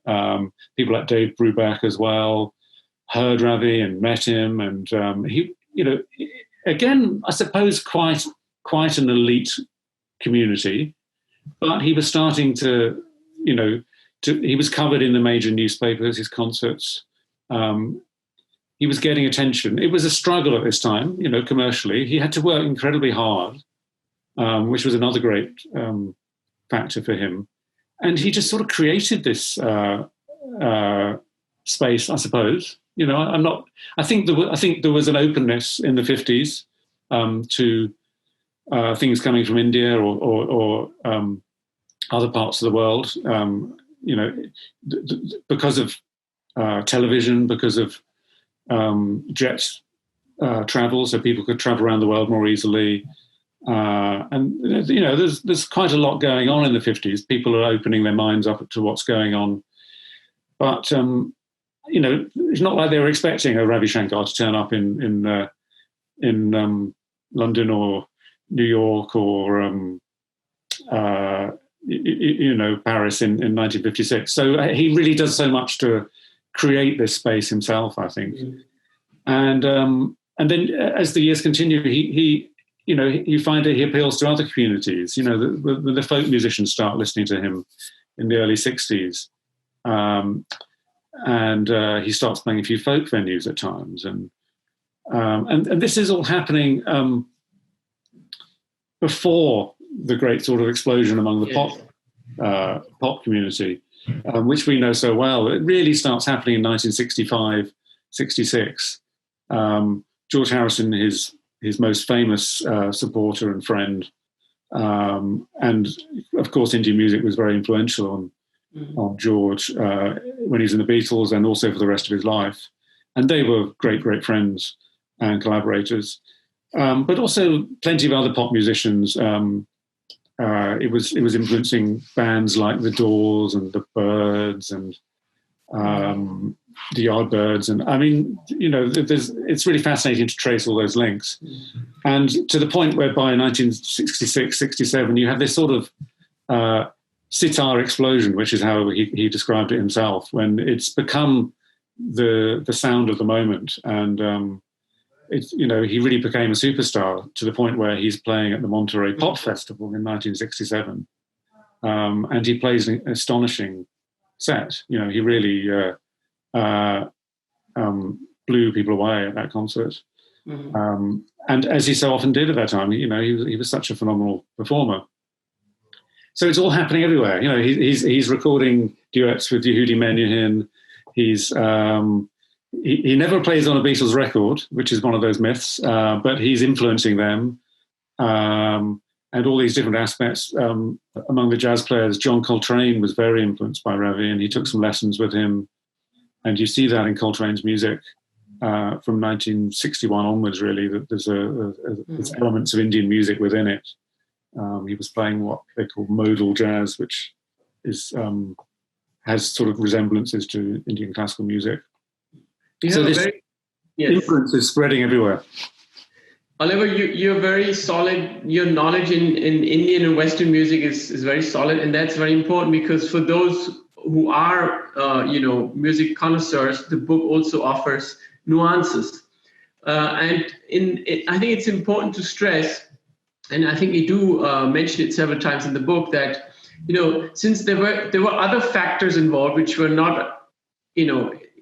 People like Dave Brubeck as well heard Ravi and met him, and he, again, I suppose quite an elite community, but he was starting to, he was covered in the major newspapers, his concerts. He was getting attention. It was a struggle at this time, commercially. He had to work incredibly hard, which was another great factor for him. And he just sort of created this space, I suppose. I think there was an openness in the 50s to things coming from India or other parts of the world, because of television, because of jet travel, so people could travel around the world more easily. And there's quite a lot going on in the 50s. People are opening their minds up to what's going on. But, it's not like they were expecting a Ravi Shankar to turn up in London or New York or, Paris in 1956. So he really does so much to create this space himself, I think. Mm-hmm. And then as the years continue, you find that he appeals to other communities. The folk musicians start listening to him in the early 60s. And he starts playing a few folk venues at times. And this is all happening before the great sort of explosion among the pop community, which we know so well. It really starts happening in 1965, 66. George Harrison, his most famous supporter and friend, and of course Indian music was very influential on George when he was in the Beatles and also for the rest of his life. And they were great friends and collaborators. But also plenty of other pop musicians. It was influencing bands like the Doors and the Byrds and the Yardbirds, and I mean, it's really fascinating to trace all those links, and to the point where by 1966, 67, you have this sort of sitar explosion, which is how he described it himself, when it's become the sound of the moment, and he really became a superstar to the point where he's playing at the Monterey Pop Festival in 1967, and he plays an astonishing set. He really blew people away at that concert. Mm-hmm. And as he so often did at that time, he was such a phenomenal performer. So it's all happening everywhere. He's recording duets with Yehudi Menuhin. He never plays on a Beatles record, which is one of those myths, but he's influencing them. And all these different aspects. Among the jazz players, John Coltrane was very influenced by Ravi, and he took some lessons with him. And you see that in Coltrane's music from 1961 onwards, really, that there's elements of Indian music within it. He was playing what they call modal jazz, which has sort of resemblances to Indian classical music. So this influence is spreading everywhere. Oliver, you're very solid. Your knowledge in Indian and Western music is very solid, and that's very important because for those who are, music connoisseurs, the book also offers nuances. And I think it's important to stress, and I think we do mention it several times in the book, that, since there were other factors involved which were not,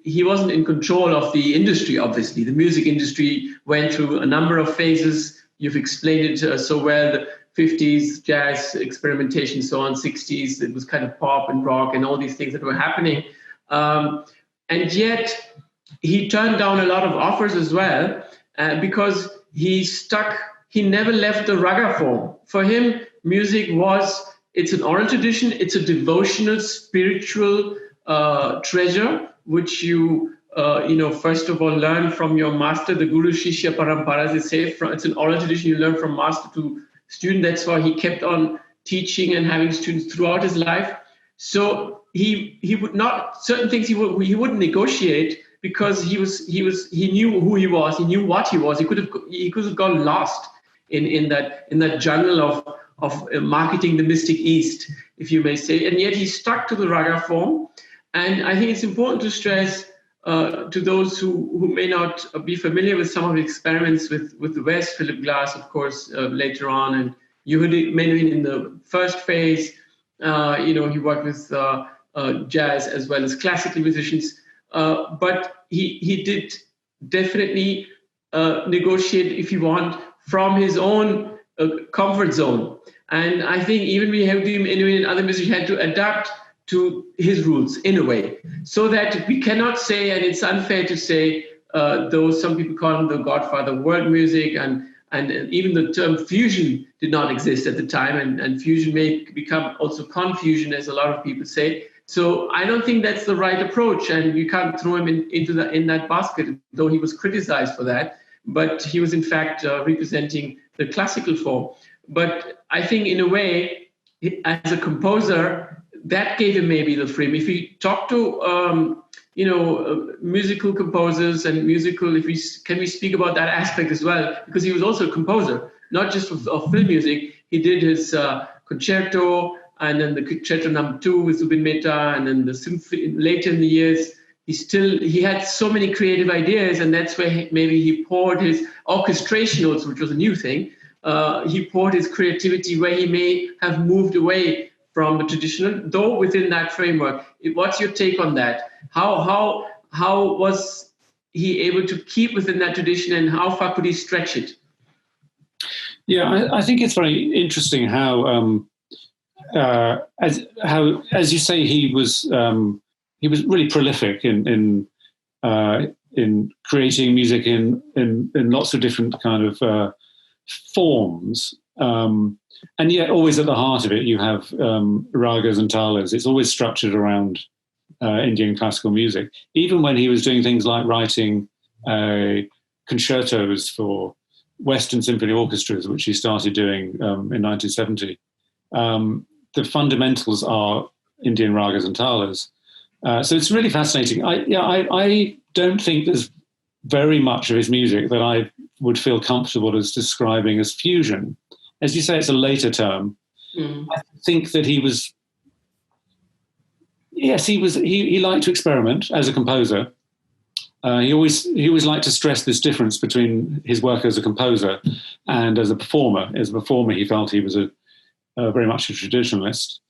he wasn't in control of the industry, obviously. The music industry went through a number of phases. You've explained it so well, the 50s, jazz, experimentation, so on, 60s, it was kind of pop and rock and all these things that were happening. And yet he turned down a lot of offers as well because he never left the raga form. For him, music it's an oral tradition, it's a devotional, spiritual treasure, which you, first of all, learn from your master, the Guru Shishya Parampara, as they say. It's an oral tradition you learn from master to student. That's why he kept on teaching and having students throughout his life. So he would not, certain things he wouldn't negotiate because he knew who he was, he knew what he was. He could have gone lost in that jungle of marketing the Mystic East, if you may say. And yet he stuck to the raga form. And I think it's important to stress to those who may not be familiar with some of the experiments with the West, Philip Glass, of course, later on, Yehudi Menuhin in the first phase. He worked with jazz as well as classical musicians. But he did definitely negotiate, if you want, from his own comfort zone. And I think even Yehudi Menuhin and other musicians had to adapt to his rules in a way, so that we cannot say, and it's unfair to say, though some people call him the godfather of world music, and even the term fusion did not exist at the time, and fusion may become also confusion, as a lot of people say. So I don't think that's the right approach, and you can't throw him in that basket, though he was criticized for that. But he was in fact representing the classical form. But I think in a way, as a composer, that gave him maybe the freedom. If you talk to musical composers and can we speak about that aspect as well? Because he was also a composer, not just of film music. He did his concerto, and then the concerto number 2 with Zubin Mehta, and then the symphony later in the years. He had so many creative ideas, and that's where maybe he poured his orchestration also, which was a new thing. He poured his creativity where he may have moved away from the traditional, though within that framework. What's your take on that? How was he able to keep within that tradition, and how far could he stretch it? Yeah, I think it's very interesting how as you say, he was really prolific in creating music in lots of different kind of forms. And yet, always at the heart of it, you have ragas and talas. It's always structured around Indian classical music. Even when he was doing things like writing concertos for Western symphony orchestras, which he started doing in 1970, the fundamentals are Indian ragas and talas. So it's really fascinating. I don't think there's very much of his music that I would feel comfortable as describing as fusion. As you say, it's a later term. I think that he liked to experiment as a composer. He always liked to stress this difference between his work as a composer and as a performer. As a performer, he felt he was very much a traditionalist,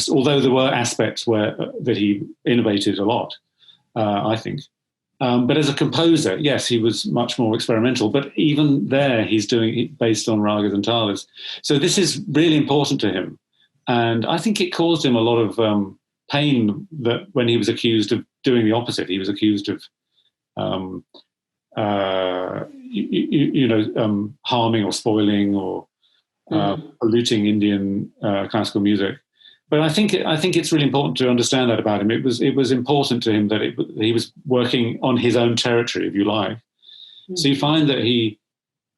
although there were aspects that he innovated a lot, I think. But as a composer, yes, he was much more experimental. But even there, he's doing it based on ragas and talas. So this is really important to him. And I think it caused him a lot of pain that when he was accused of doing the opposite, he was accused of, harming or spoiling or polluting Indian classical music. But I think it's really important to understand that about him. It was important to him that he was working on his own territory, if you like. So you find that he,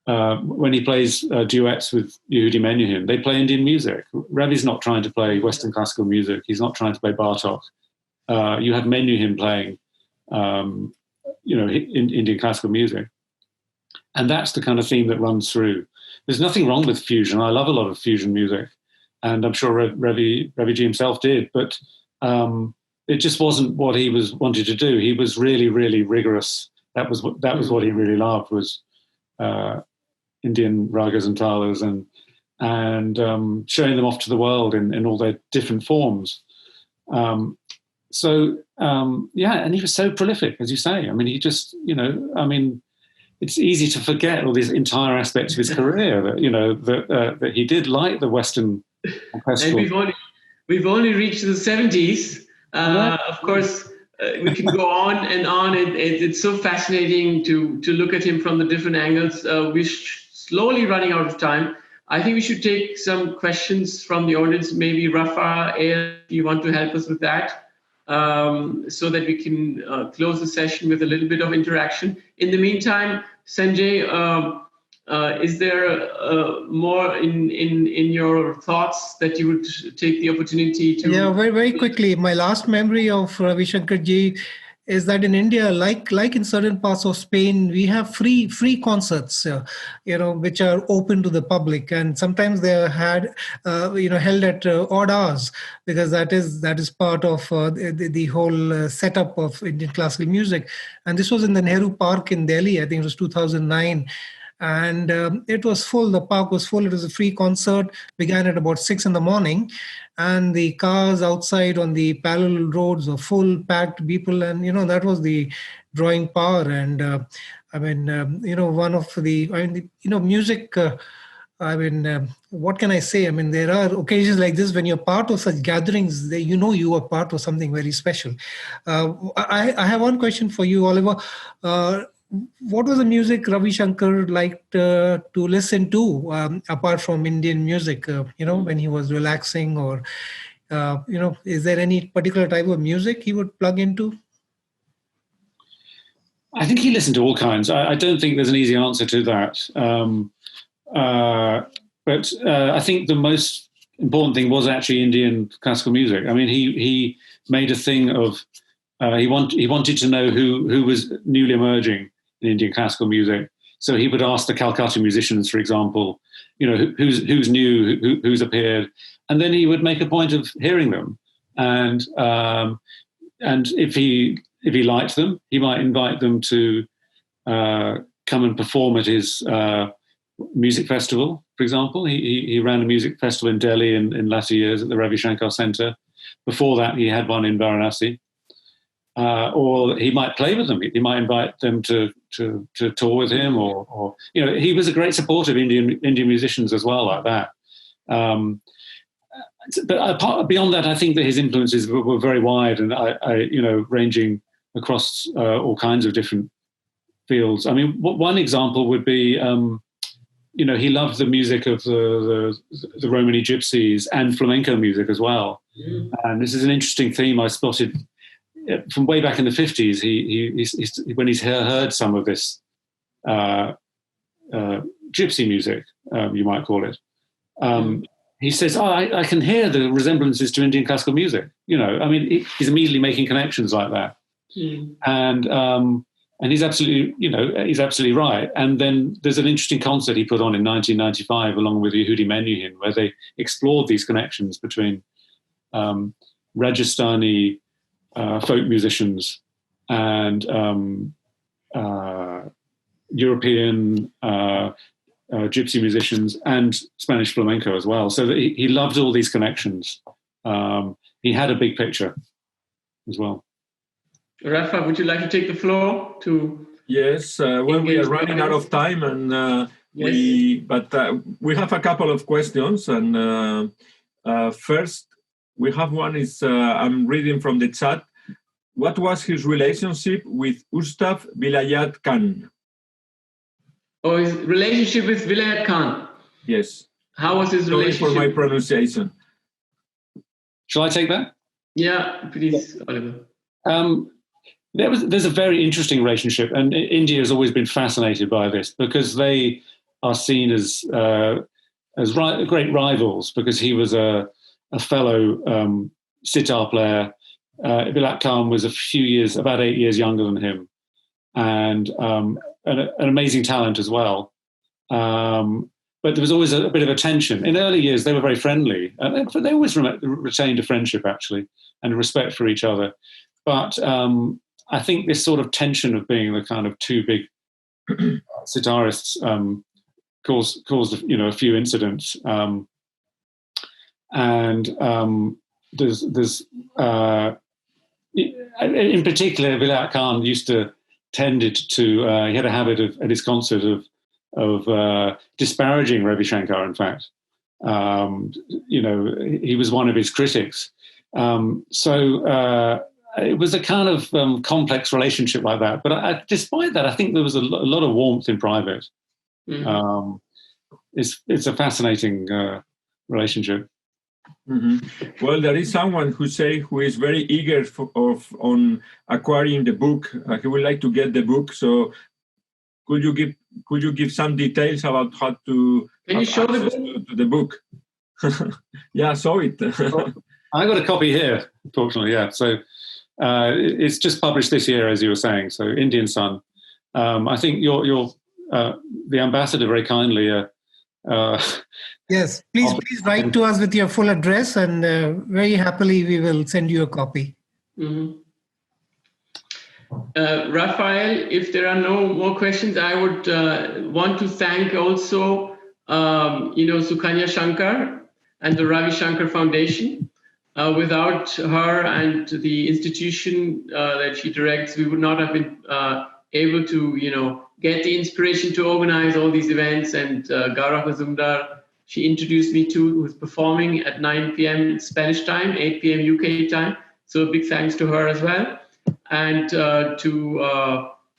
when he plays duets with Yehudi Menuhin, they play Indian music. Ravi's not trying to play Western classical music. He's not trying to play Bartok. You have Menuhin playing, Indian classical music, and that's the kind of theme that runs through. There's nothing wrong with fusion. I love a lot of fusion music. And I'm sure Ravi Ji himself did, but it just wasn't what he wanted to do. He was really, really rigorous. That was what he really loved, was Indian ragas and talas, and showing them off to the world in all their different forms. And he was so prolific, as you say. I mean, he just, it's easy to forget all these entire aspects of his career that he did like the Western. And we've only reached the 70s. Of course, we can go on and on. It's so fascinating to look at him from the different angles. We're slowly running out of time. I think we should take some questions from the audience. Maybe Rafa, if you want to help us with that, so that we can close the session with a little bit of interaction. In the meantime, Sanjay, is there more in your thoughts that you would take the opportunity to? Yeah, very, very quickly. My last memory of Ravi Shankar ji is that in India, like in certain parts of Spain, we have free concerts, which are open to the public, and sometimes they are held at odd hours, because that is part of the whole setup of Indian classical music. And this was in the Nehru Park in Delhi. I think it was 2009. And it was full. The park was full. It was a free concert. Began at about 6 in the morning, and the cars outside on the parallel roads were full, packed people, and that was the drawing power. And one of the music. What can I say? There are occasions like this when you're part of such gatherings that you are part of something very special. I have one question for you, Oliver. What was the music Ravi Shankar liked to listen to apart from Indian music? When he was relaxing, or is there any particular type of music he would plug into? I think he listened to all kinds. I don't think there's an easy answer to that. But I think the most important thing was actually Indian classical music. He made a thing of he wanted to know who was newly emerging in Indian classical music. So he would ask the Calcutta musicians, for example, who's new, who's appeared, and then he would make a point of hearing them. And if he liked them, he might invite them to come and perform at his music festival, for example. He ran a music festival in Delhi in latter years at the Ravi Shankar Center. Before that, he had one in Varanasi. Or he might play with them. He might invite them to tour with him, or he was a great supporter of Indian musicians as well, like that. But beyond that, I think that his influences were very wide and ranging across all kinds of different fields. One example would be. He loved the music of the Romany gypsies and flamenco music as well. Mm. And this is an interesting theme I spotted from way back in the 50s. He when he's heard some of this gypsy music, you might call it, he says, I can hear the resemblances to Indian classical music. He's immediately making connections like that. Mm. And he's absolutely right. And then there's an interesting concert he put on in 1995 along with Yehudi Menuhin, where they explored these connections between Rajasthani folk musicians and European gypsy musicians and Spanish flamenco as well. So that he loved all these connections. He had a big picture as well. Rafa, would you like to take the floor to? Yes, we are running out of time, and we have a couple of questions. And first, we have one is I'm reading from the chat. What was his relationship with Ustav Vilayat Khan? Oh, his relationship with Vilayat Khan. Yes. How was his relationship? Sorry for my pronunciation. Shall I take that? Yeah, please, Oliver. There's a very interesting relationship, and India has always been fascinated by this because they are seen as great rivals. Because he was a fellow sitar player. Vilayat Khan was about 8 years younger than him, and an amazing talent as well. But there was always a bit of a tension. In early years, they were very friendly. But they always retained a friendship, actually, and a respect for each other. But I think this sort of tension of being the kind of two big sitarists caused a few incidents. There's in particular, Vilayat Khan he had a habit of at his concert of disparaging Ravi Shankar. In fact, he was one of his critics. It was a kind of complex relationship like that. But despite that, I think there was a lot of warmth in private. Mm-hmm. It's a fascinating relationship. Mm-hmm. Well, there is someone who is very eager on acquiring the book. He would like to get the book. So, could you give some details about how to Can you show to the book? Yeah, I saw it. I got a copy here, unfortunately. Yeah, so it's just published this year, as you were saying. So, Indian Sun. I think you're the ambassador very kindly. Yes, please write to us with your full address, and very happily we will send you a copy. Mm-hmm. Raphael, if there are no more questions, I would want to thank also, Sukanya Shankar and the Ravi Shankar Foundation. Without her and the institution that she directs, we would not have been able to, get the inspiration to organize all these events. And Gaurav Mazumdar, she introduced me to, who's performing at 9 p.m. Spanish time, 8 p.m. UK time. So a big thanks to her as well. And to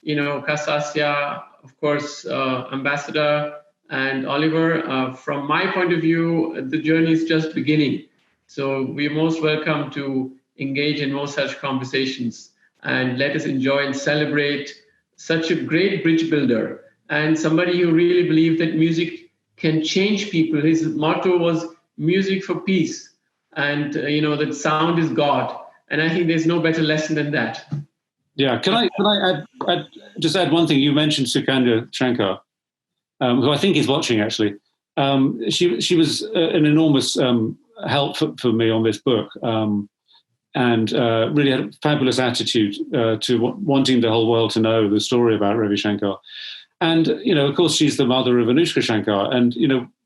Kasasya, of course, Ambassador, and Oliver. From my point of view, the journey is just beginning. So we're most welcome to engage in more such conversations, and let us enjoy and celebrate such a great bridge builder and somebody who really believed that music can change people. His motto was music for peace, and that sound is God. And I think there's no better lesson than that. Yeah, can I just add one thing? You mentioned Sukanya Shankar, who I think is watching actually. She was an enormous help for me on this book, and really had a fabulous attitude to wanting the whole world to know the story about Ravi Shankar. And of course, she's the mother of Anushka Shankar, and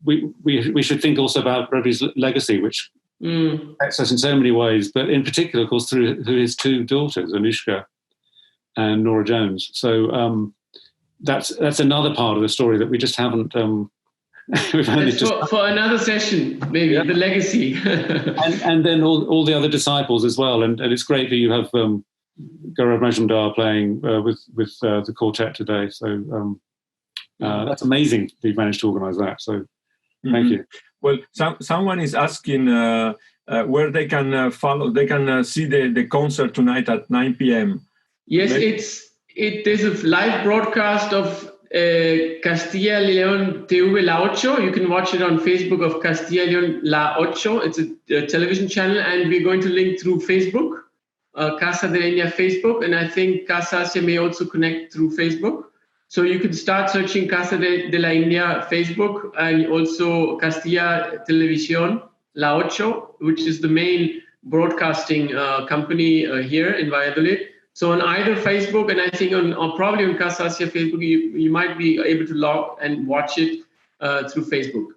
we should think also about Ravi's legacy, which affects us in so many ways, but in particular, of course, through his two daughters, Anushka and Nora Jones. So that's another part of the story that we just haven't. We've only for another session, maybe, the legacy. and then all the other disciples as well. And it's great that you have Gaurav Majumdar playing with the quartet today. So that's amazing that you've managed to organize that. So thank you. Well, someone is asking where they can follow. They can see the concert tonight at 9 p.m. Yes, there's a live broadcast of Castilla y León TV La Ocho. You can watch it on Facebook of Castilla y León La Ocho. It's a television channel, and we're going to link through Facebook, Casa de la India Facebook, and I think Casa Asia may also connect through Facebook. So you can start searching Casa de la India Facebook, and also Castilla Televisión La Ocho, which is the main broadcasting company here in Valladolid. So on either Facebook, and I think on probably on Casa Asia Facebook, you might be able to log and watch it through Facebook.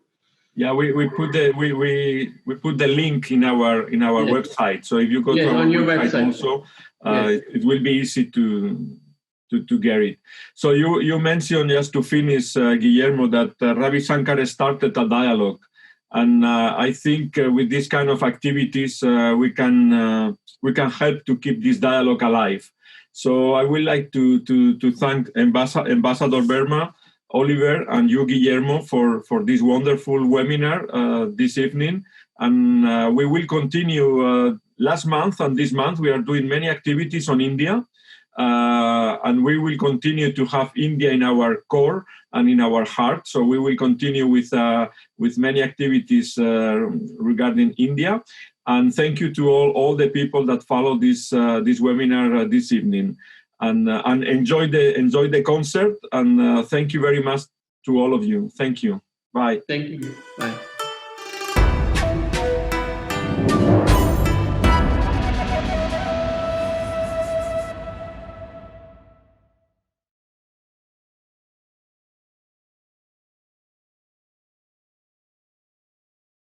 Yeah, we put the link in our website. So if you go to our website also, it will be easy to get it. So you mentioned, just to finish, Guillermo, that Ravi Shankar started a dialogue, and I think with this kind of activities we can help to keep this dialogue alive. So I would like to thank Ambassador Verma, Oliver, and you, Guillermo, for this wonderful webinar this evening. And we will continue last month and this month. We are doing many activities on India. And we will continue to have India in our core and in our heart. So we will continue with many activities regarding India. And thank you to all the people that follow this webinar this evening. And enjoy the concert. And thank you very much to all of you. Thank you. Bye. Thank you. Bye.